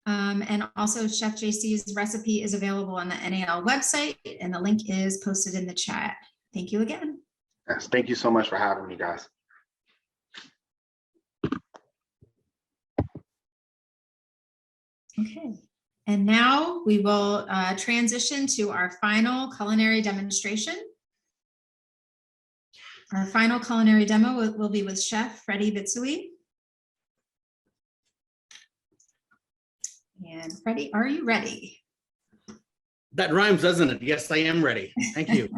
And also Chef JC's recipe is available on the NAL website, and the link is posted in the chat. Thank you again. Yes, thank you so much for having me, guys. Okay, and now we will transition to our final culinary demonstration. Our final culinary demo will be with Chef Freddie Bitsui. And Freddie, are you ready? That rhymes, doesn't it? Yes, I am ready. Thank you.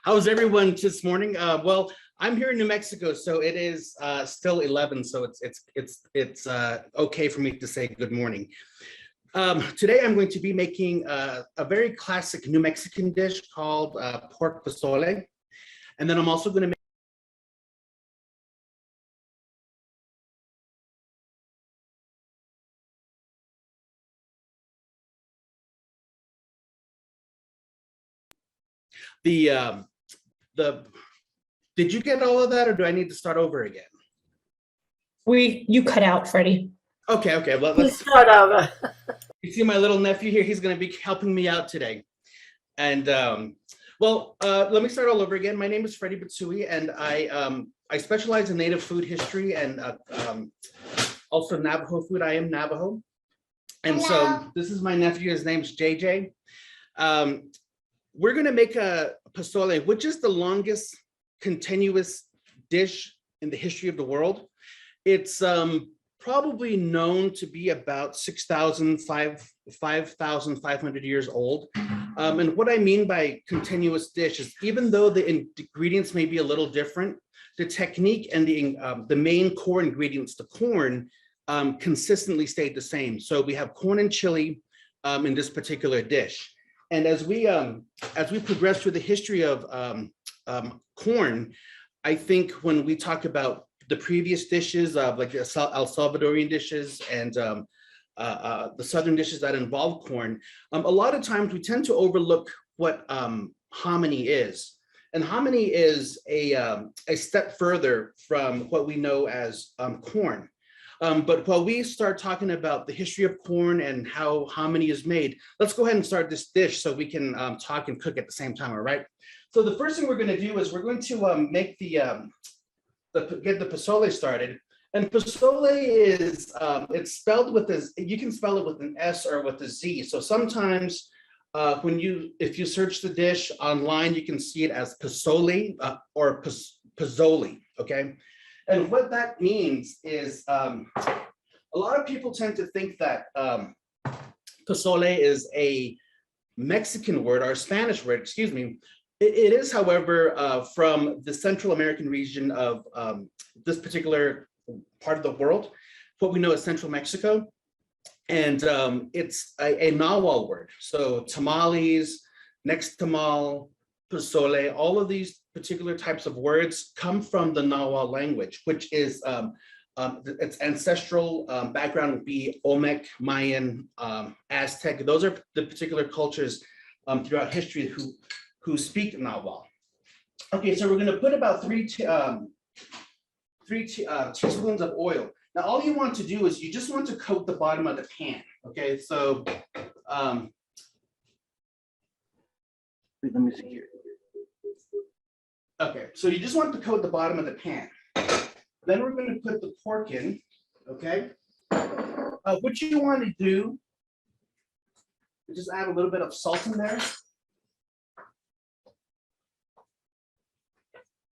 How's everyone this morning? Well, I'm here in New Mexico, so it is still 11, so it's okay for me to say good morning. Today I'm going to be making a very classic New Mexican dish called pork pasoli, and then I'm also going to make did you get all of that, or do I need to start over again? You cut out, Freddie. Okay, well, Let's start over. You see my little nephew here, he's gonna be helping me out today. And let me start all over again. My name is Freddie Bitsui, and I specialize in Native food history and also Navajo food. I am Navajo. And so this is my nephew, his name's JJ. We're gonna make a pasoli, which is the longest continuous dish in the history of the world. It's probably known to be about 5,500 years old. And what I mean by continuous dish is, even though the ingredients may be a little different, the technique and the main core ingredients, the corn, consistently stayed the same. So we have corn and chili in this particular dish. And as we progress through the history of corn, I think when we talk about the previous dishes, like the Salvadorian dishes and the Southern dishes that involve corn, a lot of times we tend to overlook what hominy is. And hominy is a step further from what we know as corn. But while we start talking about the history of corn and how hominy is made, let's go ahead and start this dish so we can talk and cook at the same time, all right? So the first thing we're going to do is we're going to make get the pasoli started. And pasoli is, it's spelled with this, you can spell it with an S or with a Z. So sometimes if you search the dish online, you can see it as pasoli or pasoli, okay? And what that means is a lot of people tend to think that pasoli is a Mexican word or a Spanish word, excuse me. It is, however, from the Central American region of this particular part of the world, what we know as Central Mexico. And it's a Nahuatl word. So tamales, next tamal, pasoli, all of these particular types of words come from the Nahuatl language, which is its ancestral background would be Olmec, Mayan, Aztec. Those are the particular cultures throughout history who speak Nahuatl. Okay, so we're going to put about three teaspoons of oil. Now, all you want to do is you just want to coat the bottom of the pan. Okay, so let me see here. Okay, so you just want to coat the bottom of the pan. Then we're going to put the pork in. Okay, what you want to do is just add a little bit of salt in there.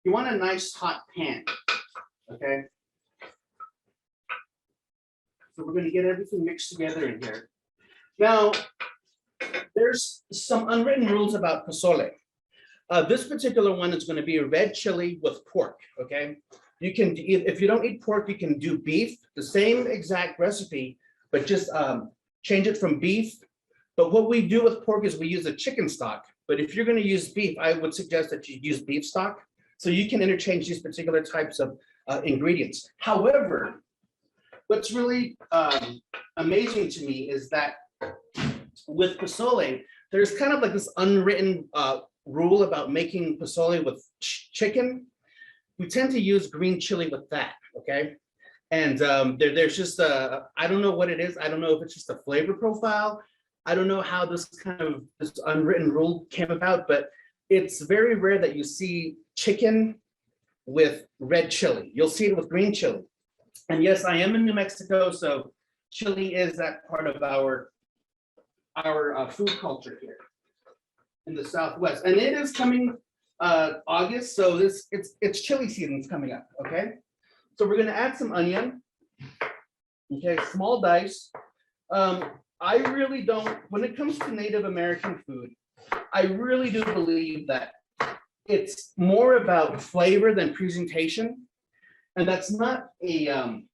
you want a nice hot pan, okay? So we're gonna get everything mixed together in here. Now, there's some unwritten rules about pozole. This particular one is gonna be a red chili with pork, okay? You can, if you don't eat pork, you can do beef, the same exact recipe, but just change it from beef. But what we do with pork is we use a chicken stock. But if you're gonna use beef, I would suggest that you use beef stock. So you can interchange these particular types of ingredients. However, what's really amazing to me is that with pozole, there's kind of like this unwritten rule about making pozole with chicken. We tend to use green chili with that, okay? And there's just I don't know what it is. I don't know if it's just a flavor profile. I don't know how this unwritten rule came about, but it's very rare that you see chicken with red chili. You'll see it with green chili. And yes, I am in New Mexico, so chili is that part of our food culture here in the Southwest. And it is coming August, so it's chili season's coming up, okay? So we're gonna add some onion, okay, small dice. I really don't, when it comes to Native American food, I really do believe that it's more about flavor than presentation. And that's not a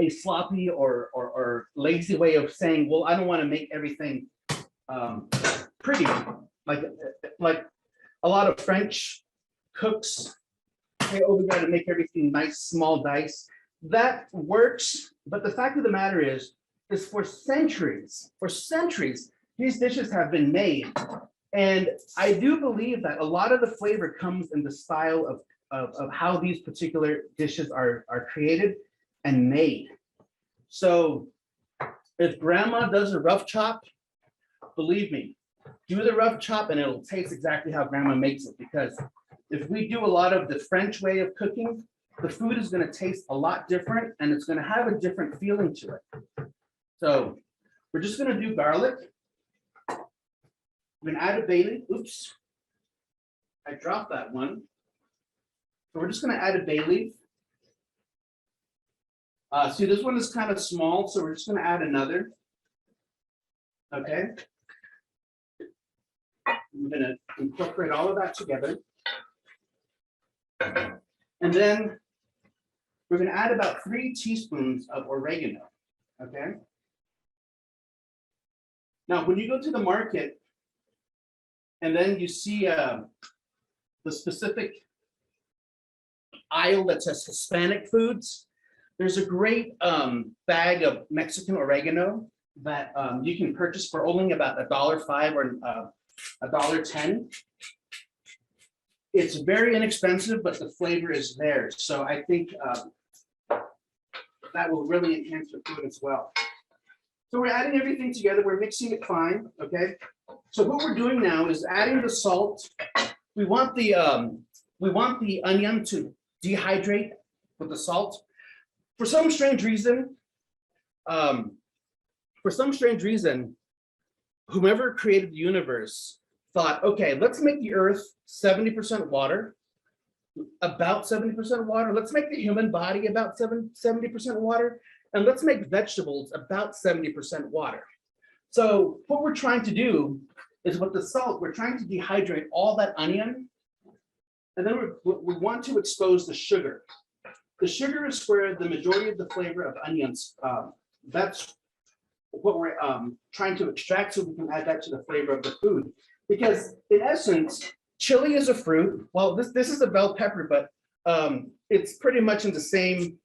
sloppy or lazy way of saying, well, I don't want to make everything pretty. Like a lot of French cooks say, oh, we got to make everything nice, small dice. That works, but the fact of the matter is for centuries, these dishes have been made. And I do believe that a lot of the flavor comes in the style of how these particular dishes are created and made. So if grandma does a rough chop, believe me, do the rough chop and it'll taste exactly how grandma makes it. Because if we do a lot of the French way of cooking, the food is going to taste a lot different and it's going to have a different feeling to it. So we're just going to do garlic. We're going to add a bay leaf. Oops, I dropped that one. So we're just going to add a bay leaf. See, this one is kind of small, so we're just going to add another. Okay. I'm going to incorporate all of that together. And then we're going to add about 3 teaspoons of oregano. Okay. Now, when you go to the market and then you see the specific aisle that says Hispanic foods, there's a great bag of Mexican oregano that you can purchase for only about $1.05 or $1.10. It's very inexpensive, but the flavor is there. So I think that will really enhance the food as well. So we're adding everything together. We're mixing it fine, okay? So what we're doing now is adding the salt. We want the onion to dehydrate with the salt. For some strange reason, whomever created the universe thought, okay, let's make the earth 70% water, about 70% water. Let's make the human body about 70% water, and let's make vegetables about 70% water. So what we're trying to do is with the salt, we're trying to dehydrate all that onion, and then we want to expose the sugar. The sugar is where the majority of the flavor of onions, that's what we're trying to extract so we can add that to the flavor of the food. Because in essence, chili is a fruit. Well, this is a bell pepper, but it's pretty much in the same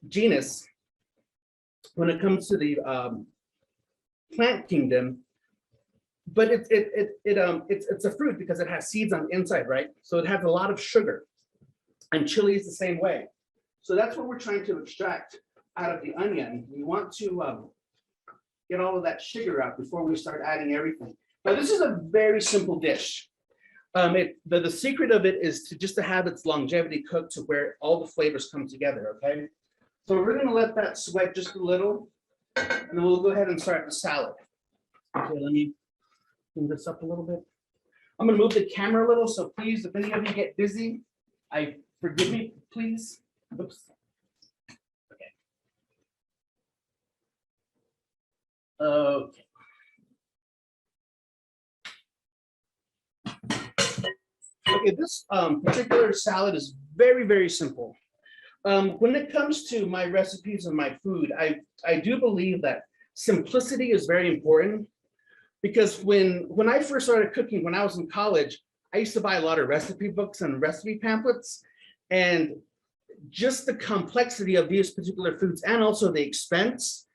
genus when it comes to the plant kingdom. But it's a fruit because it has seeds on the inside, right? So it has a lot of sugar. And chili is the same way. So that's what we're trying to extract out of the onion. We want to get all of that sugar out before we start adding everything. Now, this is a very simple dish. The secret of it is to have its longevity cooked to where all the flavors come together, okay? So we're going to let that sweat just a little, and then we'll go ahead and start the salad. Okay, let me clean this up a little bit. I'm gonna move the camera a little, so please, if any of you get busy, forgive me, please. Oops. Okay. Okay, this particular salad is very, very simple. When it comes to my recipes and my food, I do believe that simplicity is very important, because when I first started cooking, when I was in college, I used to buy a lot of recipe books and recipe pamphlets, and just the complexity of these particular foods and also the expense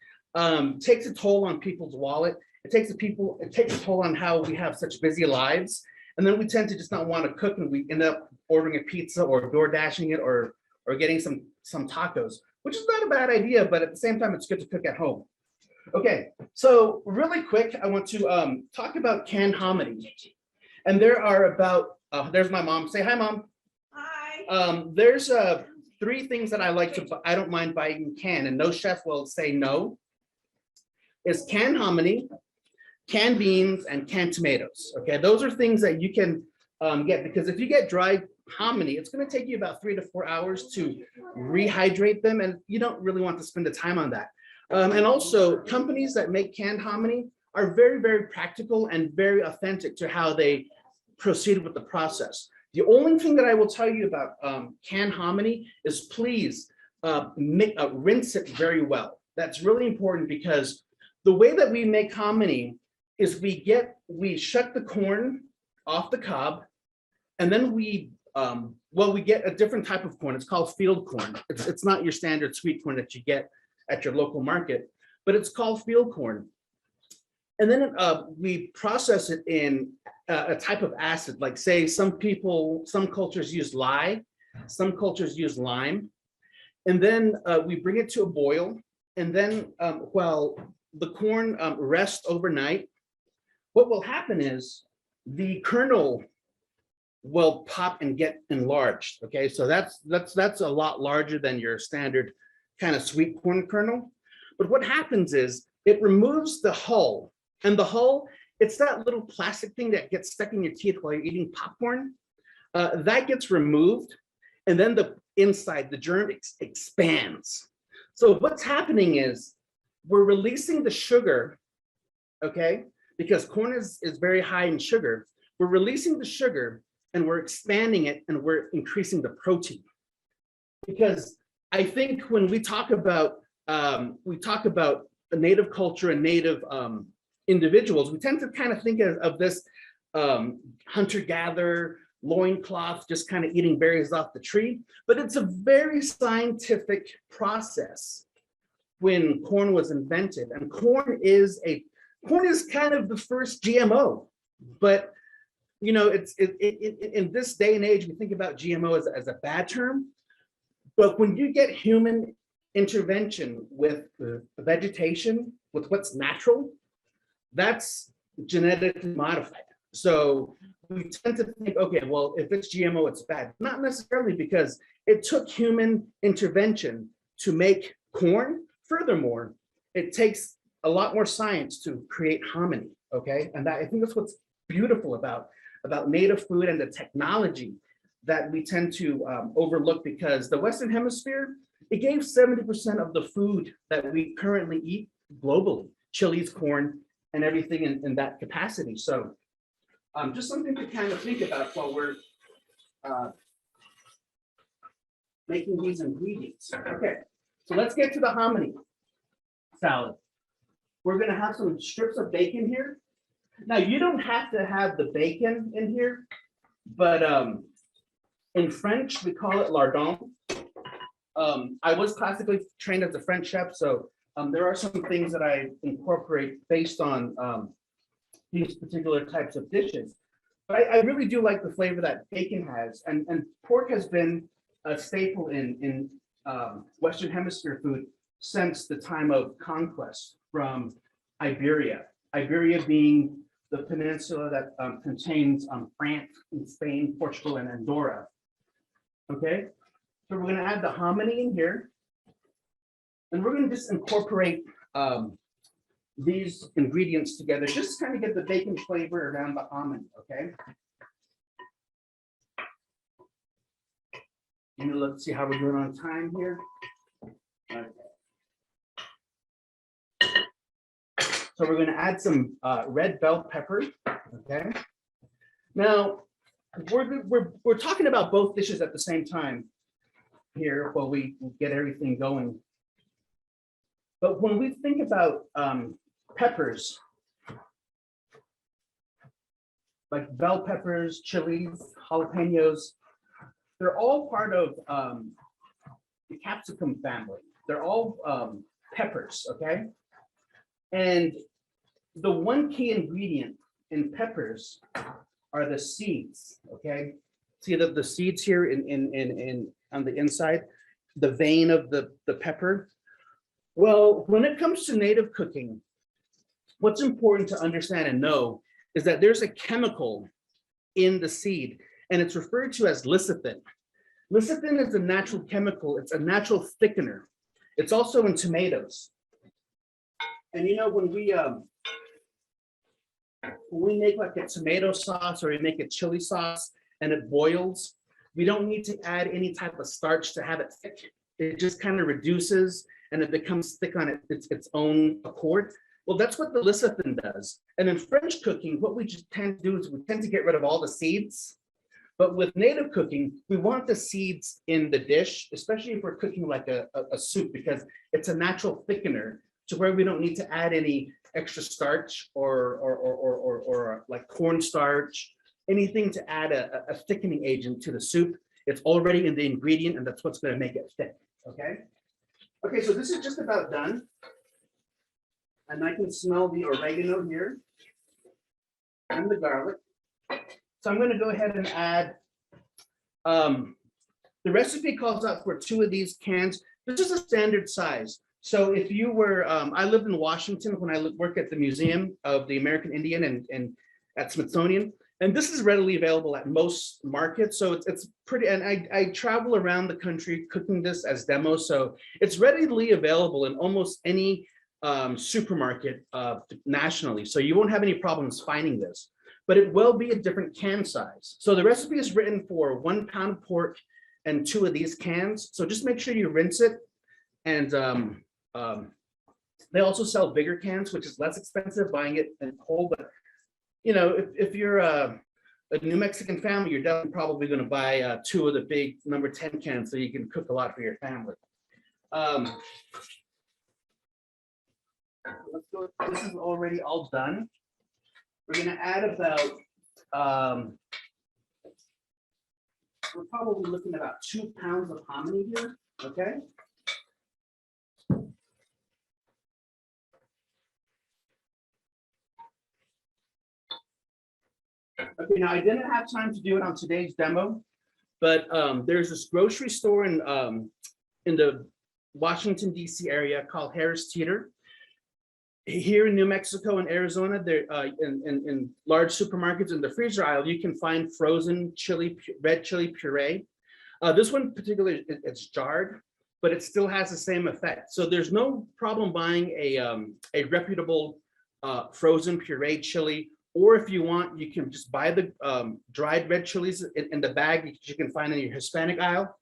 takes a toll on people's wallet. It takes a toll on how we have such busy lives. And then we tend to just not want to cook, and we end up ordering a pizza or door dashing it or getting some tacos, which is not a bad idea, but at the same time, it's good to cook at home. Okay, so really quick, I want to talk about canned hominy. And there are about, there's my mom. Say hi, Mom. Hi. There's 3 things that I don't mind buying canned, and no chef will say no. Is canned hominy, canned beans, and canned tomatoes. Okay, those are things that you can get, because if you get dried hominy, it's going to take you about 3 to 4 hours to rehydrate them, and you don't really want to spend the time on that. And also, companies that make canned hominy are very, very practical and very authentic to how they proceed with the process. The only thing that I will tell you about canned hominy is please rinse it very well. That's really important, because the way that we make hominy is we shuck the corn off the cob, and then we get a different type of corn. It's called field corn. It's not your standard sweet corn that you get at your local market, but it's called field corn. And then we process it in a type of acid, like say some cultures use lye, some cultures use lime. And then we bring it to a boil. And then while the corn rests overnight, what will happen is the kernel will pop and get enlarged. Okay, so that's a lot larger than your standard kind of sweet corn kernel. But what happens is it removes the hull, and the hull, it's that little plastic thing that gets stuck in your teeth while you're eating popcorn. That gets removed, and then the inside, the germ expands. So what's happening is we're releasing the sugar, okay, because corn is very high in sugar. We're releasing the sugar, and we're expanding it, and we're increasing the protein. Because I think when we talk about a native culture and native individuals, we tend to kind of think of this hunter-gatherer, loincloth, just kind of eating berries off the tree. But it's a very scientific process when corn was invented. And corn is kind of the first GMO. But you know, in this day and age, we think about GMO as a bad term. But when you get human intervention with the vegetation, with what's natural, that's genetically modified. So we tend to think, okay, well, if it's GMO, it's bad. Not necessarily, because it took human intervention to make corn. Furthermore, it takes a lot more science to create hominy, okay? And I think that's what's beautiful about native food and the technology that we tend to overlook, because the Western Hemisphere, it gave 70% of the food that we currently eat globally, chilies, corn, and everything in that capacity. So just something to kind of think about while we're making these ingredients. Okay, so let's get to the hominy salad. We're gonna have some strips of bacon here. Now, you don't have to have the bacon in here, but in French, we call it lardon. I was classically trained as a French chef, so there are some things that I incorporate based on these particular types of dishes. But I really do like the flavor that bacon has, and pork has been a staple in Western Hemisphere food since the time of conquest from Iberia. Iberia being the peninsula that contains France, and Spain, Portugal, and Andorra. Okay, so we're going to add the hominy in here, and we're going to just incorporate these ingredients together, just kind of get the bacon flavor around the hominy. Okay, And let's see how we're doing on time here. Okay. So we're going to add some red bell pepper. Okay. Now we're talking about both dishes at the same time here while we get everything going. But when we think about peppers, like bell peppers, chilies, jalapenos, they're all part of the capsicum family. They're all peppers, okay? And the one key ingredient in peppers are the seeds, okay? See the seeds here in on the inside, the vein of the pepper. Well, when it comes to native cooking, what's important to understand and know is that there's a chemical in the seed, and it's referred to as lecithin. Lecithin is a natural chemical. It's a natural thickener. It's also in tomatoes. And you know, when we make like a tomato sauce or we make a chili sauce and it boils, we don't need to add any type of starch to have it thick. It just kind of reduces and it becomes thick on its own accord. Well, that's what the lecithin does. And in French cooking, what we just tend to do is we tend to get rid of all the seeds. But with native cooking, we want the seeds in the dish, especially if we're cooking like a soup, because it's a natural thickener to where we don't need to add any extra starch or like cornstarch, anything to add a thickening agent to the soup. It's already in the ingredient, and that's what's going to make it thick. Okay. Okay, so this is just about done. And I can smell the oregano here and the garlic. So I'm going to go ahead and add, the recipe calls out for 2 of these cans. This is a standard size. So if you were, I lived in Washington when I worked at the Museum of the American Indian and at Smithsonian. And this is readily available at most markets. So it's pretty, and I travel around the country cooking this as demos. So it's readily available in almost any supermarket nationally. So you won't have any problems finding this, but it will be a different can size. So the recipe is written for 1 pound of pork and 2 of these cans. So just make sure you rinse it. And they also sell bigger cans, which is less expensive buying it in whole. But you know, if you're a New Mexican family, you're definitely probably going to buy 2 of the big number 10 cans so you can cook a lot for your family. Let's go. This is already all done. We're going to add about, we're probably looking at about 2 pounds of hominy here. Okay. Okay, now I didn't have time to do it on today's demo, but there's this grocery store in the Washington, D.C. area called Harris Teeter. Here in New Mexico and Arizona, there in large supermarkets in the freezer aisle, you can find frozen red chili puree. This one particularly, it's jarred, but it still has the same effect. So there's no problem buying a reputable frozen pureed chili. Or if you want, you can just buy the dried red chilies in the bag that you can find in your Hispanic aisle,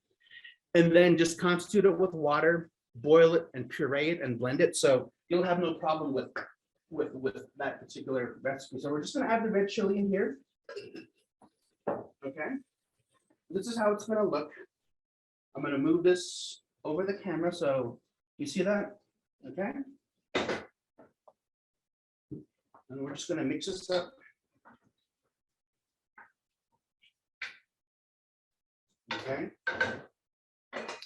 and then just constitute it with water, boil it and puree it and blend it. So you'll have no problem with that particular recipe. So we're just gonna add the red chili in here. Okay. This is how it's gonna look. I'm gonna move this over the camera so you see that, okay? And we're just going to mix this up. Okay.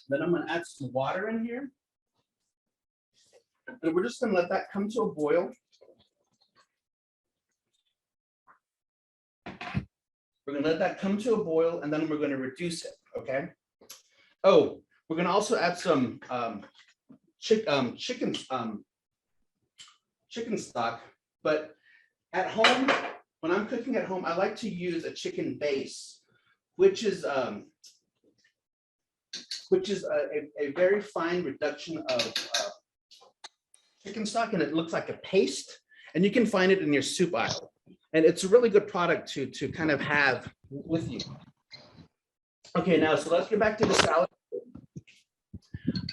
Then I'm going to add some water in here. And we're just going to let that come to a boil. We're going to let that come to a boil, and then we're going to reduce it. Okay. Oh, we're going to also add some chicken stock. But at home, when I'm cooking at home, I like to use a chicken base, which is a very fine reduction of chicken stock, and it looks like a paste. And you can find it in your soup aisle. And it's a really good product to kind of have with you. Okay, now, so let's get back to the salad.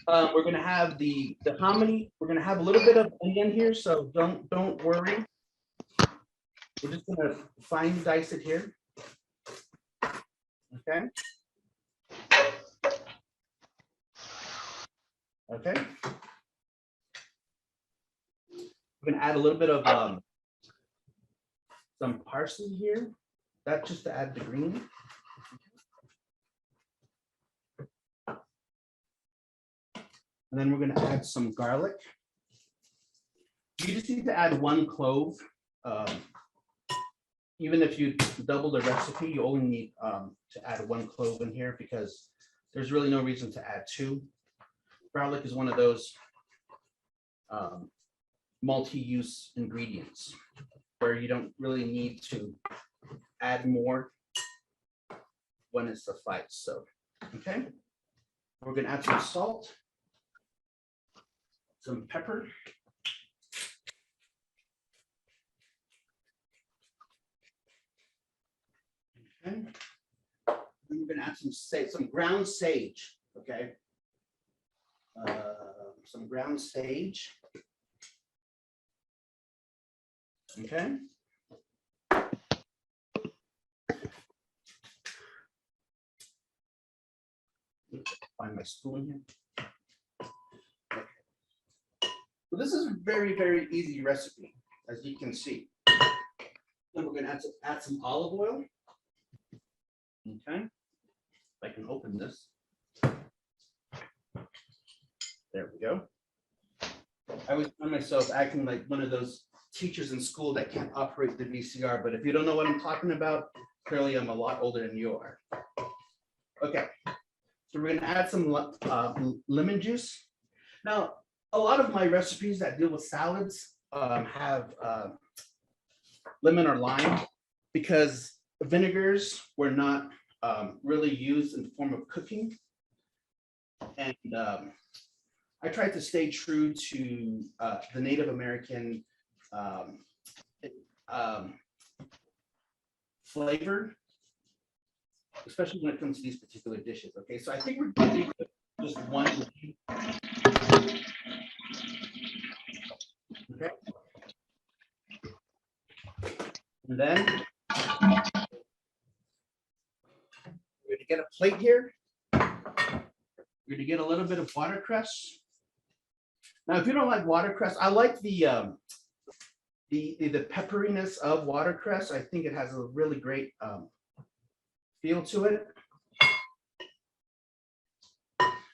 We're gonna have the hominy. We're gonna have a little bit of onion here, so don't worry. We're just gonna fine dice it here. Okay. Okay. We're gonna add a little bit of some parsley here. That's just to add the green. And then we're gonna add some garlic. You just need to add 1 clove. Even if you double the recipe, you only need to add 1 clove in here because there's really no reason to add 2. Garlic is one of those multi-use ingredients where you don't really need to add more when it suffices. So, okay, we're gonna add some salt, some pepper, okay, and we're gonna add some ground sage, okay, some ground sage, okay. Find my spoon here. Okay. So this is a very, very easy recipe, as you can see. Then we're gonna add some olive oil. Okay, if I can open this. There we go. I always find myself acting like one of those teachers in school that can't operate the VCR, but if you don't know what I'm talking about, clearly I'm a lot older than you are. Okay, so we're gonna add some lemon juice. Now, a lot of my recipes that deal with salads have lemon or lime because vinegars were not really used in the form of cooking. And I tried to stay true to the Native American flavor, especially when it comes to these particular dishes. Okay, so I think we're going to do just one. Okay. And then we're going to get a plate here. We're going to get a little bit of watercress. Now, if you don't like watercress, I like the pepperiness of watercress. I think it has a really great feel to it.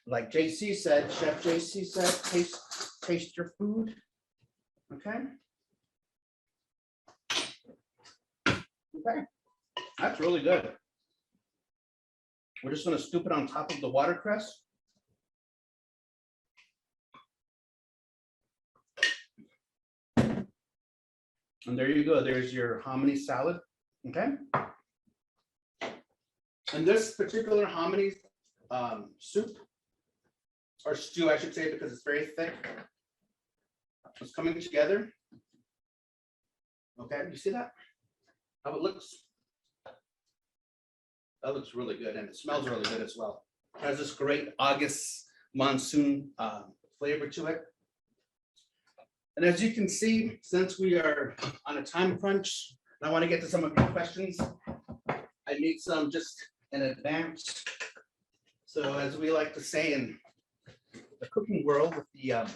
Like JC said, Chef JC said, taste your food. Okay. Okay, that's really good. We're just going to scoop it on top of the watercress. And there you go. There's your hominy salad. Okay. And this particular hominy soup, or stew, I should say, because it's very thick, it's coming together. Okay, you see that? How it looks? That looks really good, and it smells really good as well. It has this great August monsoon flavor to it. And as you can see, since we are on a time crunch, and I want to get to some of your questions, I made some just in advance. So as we like to say in the cooking world with the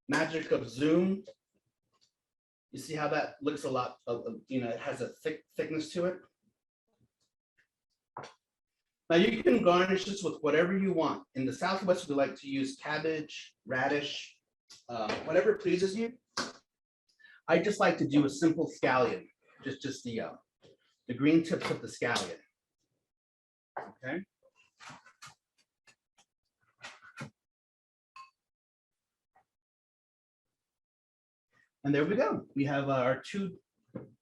magic of Zoom, you see how that looks a lot of, it has a thickness to it. Now you can garnish this with whatever you want. In the Southwest, we like to use cabbage, radish, whatever pleases you. I just like to do a simple scallion, just the green tips of the scallion. Okay. And there we go. We have our 2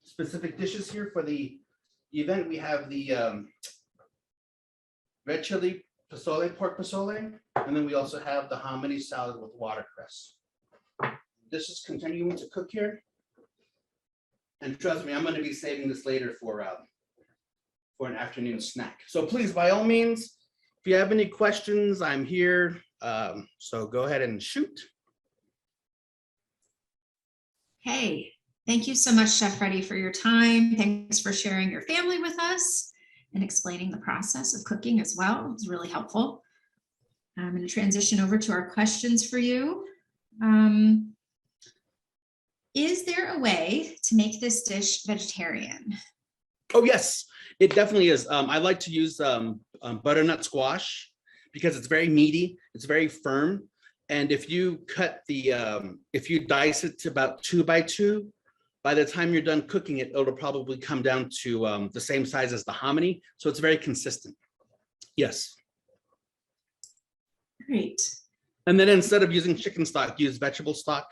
specific dishes here for the event. We have the red chili pasoli, pork pasoli, and then we also have the hominy salad with watercress. This is continuing to cook here. And trust me, I'm going to be saving this later for for an afternoon snack. So please, by all means, if you have any questions, I'm here. So go ahead and shoot. Hey, thank you so much, Chef Freddie, for your time. Thanks for sharing your family with us and explaining the process of cooking as well. It's really helpful. I'm going to transition over to our questions for you. Is there a way to make this dish vegetarian? Oh, yes, it definitely is. I like to use butternut squash because it's very meaty, it's very firm. And if you cut the, if you dice it to about 2 by 2, by the time you're done cooking it, it'll probably come down to the same size as the hominy. So it's very consistent. Yes. Great. And then instead of using chicken stock, use vegetable stock.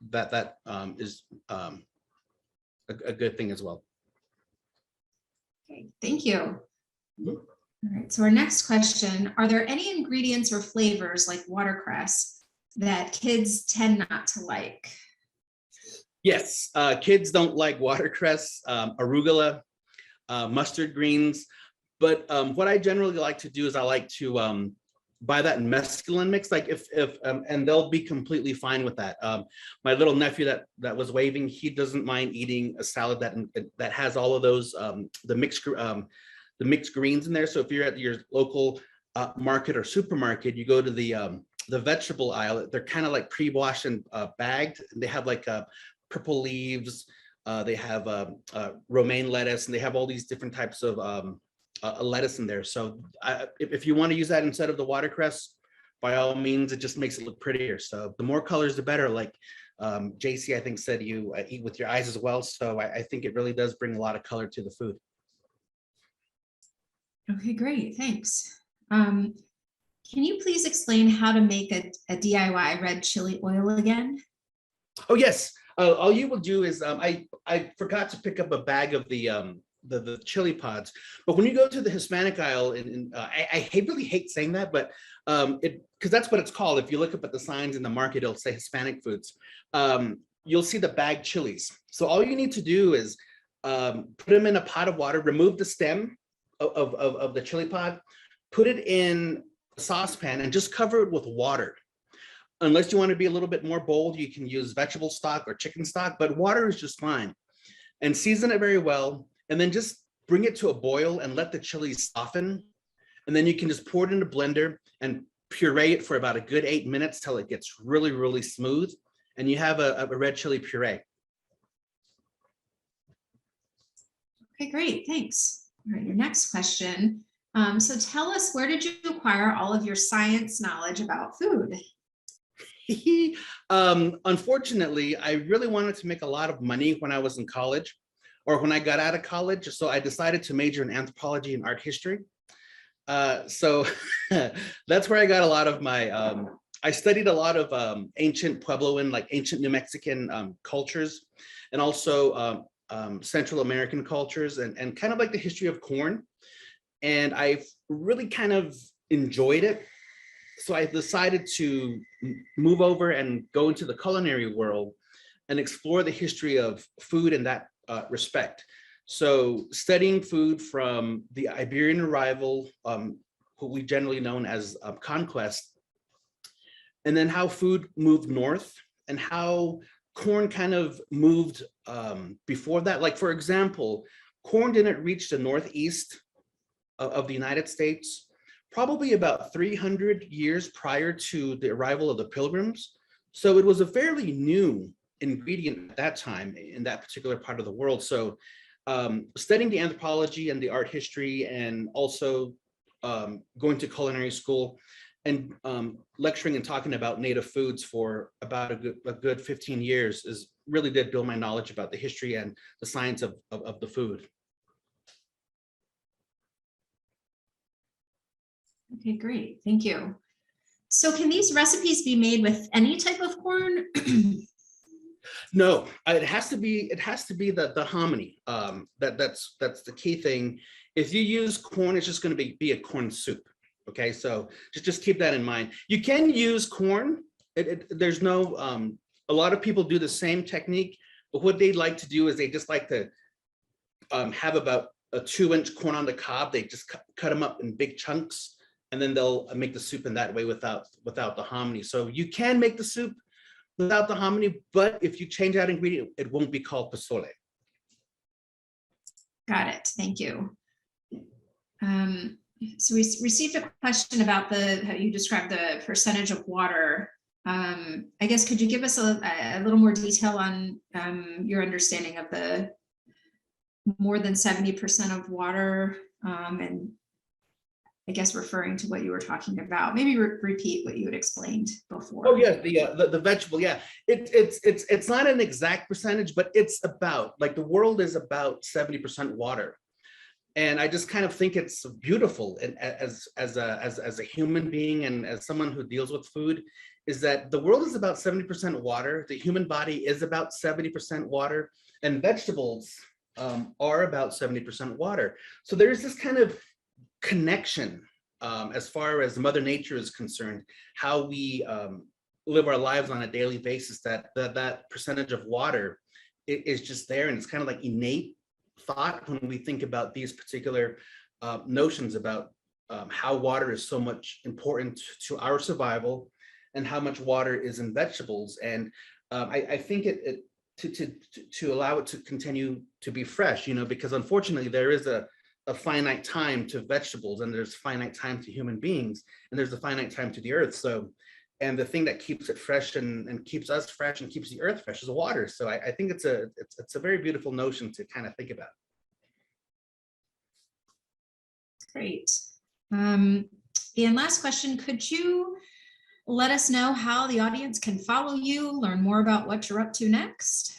That is a good thing as well. Okay, thank you. Mhm. All right, so our next question, are there any ingredients or flavors like watercress that kids tend not to like? Yes, kids don't like watercress, arugula, mustard greens, but what I generally like to do is I like to buy that mescaline mix, like if and they'll be completely fine with that. My little nephew that was waving, he doesn't mind eating a salad that has all of those the mixed greens in there. So if you're at your local market or supermarket, you go to the vegetable aisle. They're kind of like pre-washed and bagged. They have like purple leaves. They have romaine lettuce, and they have all these different types of lettuce in there. So if you want to use that instead of the watercress, by all means, it just makes it look prettier. So the more colors, the better. Like JC, I think, said you eat with your eyes as well. So I think it really does bring a lot of color to the food. Okay, great, thanks. Can you please explain how to make a DIY red chili oil again? Oh, yes. All you will do is I forgot to pick up a bag of the chili pods, but when you go to the Hispanic aisle, and I really hate saying that, but because that's what it's called. If you look up at the signs in the market, it'll say Hispanic foods. You'll see the bagged chilies. So all you need to do is put them in a pot of water, remove the stem of the chili pod, put it in a saucepan, and just cover it with water. Unless you want to be a little bit more bold, you can use vegetable stock or chicken stock, but water is just fine. And season it very well, and then just bring it to a boil and let the chilies soften. And then you can just pour it in a blender and puree it for about a good 8 minutes till it gets really, really smooth. And you have a red chili puree. Okay, great, thanks. All right, your next question. So tell us, where did you acquire all of your science knowledge about food? Unfortunately, I really wanted to make a lot of money when I was in college, or when I got out of college. So I decided to major in anthropology and art history. So that's where I got a lot of my, I studied a lot of ancient Puebloan, like ancient New Mexican cultures, and also Central American cultures, and kind of like the history of corn. And I really kind of enjoyed it. So I decided to move over and go into the culinary world and explore the history of food in that respect. So studying food from the Iberian arrival, who we generally known as conquest, and then how food moved north and how corn kind of moved before that. Like, for example, corn didn't reach the northeast of the United States probably about 300 years prior to the arrival of the Pilgrims. So it was a fairly new ingredient at that time in that particular part of the world. So studying the anthropology and the art history, and also going to culinary school and lecturing and talking about native foods for about a good 15 years really did build my knowledge about the history and the science of the food. Okay, great, thank you. So can these recipes be made with any type of corn? No, it has to be the hominy. That's the key thing. If you use corn, it's just going to be a corn soup. Okay, so just keep that in mind. You can use corn. There's no, a lot of people do the same technique, but what they like to do is they just like to have about a 2-inch corn on the cob. They just cut them up in big chunks, and then they'll make the soup in that way without the hominy. So you can make the soup without the hominy, but if you change that ingredient, it won't be called pasoli. Got it. Thank you. So we received a question about how you described the percentage of water. I guess, could you give us a little more detail on your understanding of the more than 70% of water, and I guess referring to what you were talking about? Maybe repeat what you had explained before. Oh yeah, the vegetable. Yeah, it's not an exact percentage, but it's about, like, the world is about 70% water. And I just kind of think it's beautiful, and as a human being and as someone who deals with food, is that the world is about 70% water. The human body is about 70% water, and vegetables are about 70% water. So there's this kind of connection as far as Mother Nature is concerned, how we live our lives on a daily basis, that percentage of water is just there, and it's kind of like innate thought when we think about these particular notions about how water is so much important to our survival and how much water is in vegetables. And I think to allow it to continue to be fresh, because unfortunately there is a finite time to vegetables, and there's finite time to human beings, and there's a finite time to the earth. So, and the thing that keeps it fresh and keeps us fresh and keeps the earth fresh is water. So I think it's a very beautiful notion to kind of think about. Great. And last question, could you let us know how the audience can follow you, learn more about what you're up to next?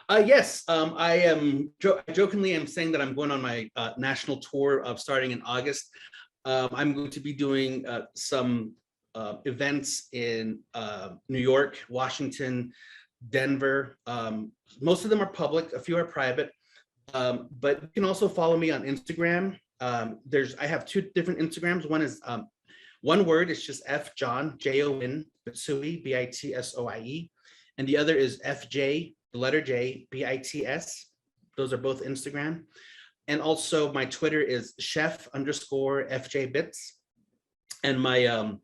Yes, I jokingly am saying that I'm going on my national tour of starting in August. I'm going to be doing some events in New York, Washington, Denver. Most of them are public, a few are private, but you can also follow me on Instagram. I have 2 different Instagrams. One is one word, it's just F John, Jon, Bitsui, Bitsoie, and the other is FJ, the letter J, BITS. Those are both Instagram. And also my Twitter is chef_FJBits. And my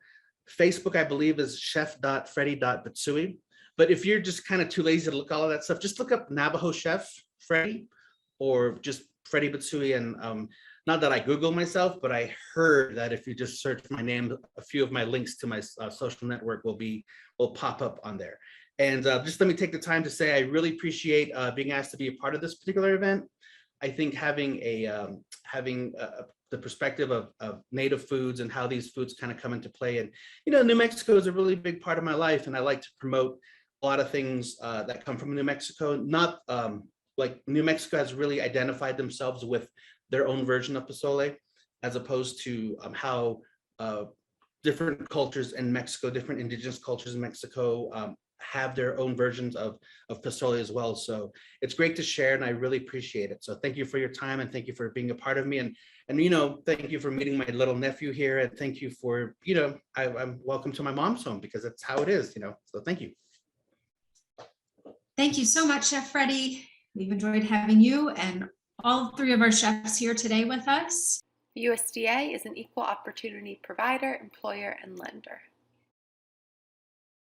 Facebook, I believe, is chef.freddie.bitsui. But if you're just kind of too lazy to look all of that stuff, just look up Navajo Chef Freddie, or just Freddie Bitsui. And not that I Google myself, but I heard that if you just search my name, a few of my links to my social network will pop up on there. And just let me take the time to say I really appreciate being asked to be a part of this particular event. I think having the perspective of native foods and how these foods kind of come into play, and New Mexico is a really big part of my life, and I like to promote a lot of things that come from New Mexico. Not like New Mexico has really identified themselves with their own version of pozole, as opposed to how different cultures in Mexico, different indigenous cultures in Mexico have their own versions of Pasoli as well. So it's great to share, and I really appreciate it. So thank you for your time, and thank you for being a part of me, and thank you for meeting my little nephew here, and thank you for I'm welcome to my mom's home, because that's how it is, so thank you. Thank you so much, Chef Freddie. We've enjoyed having you and all 3 of our chefs here today with us. USDA is an equal opportunity provider, employer, and lender.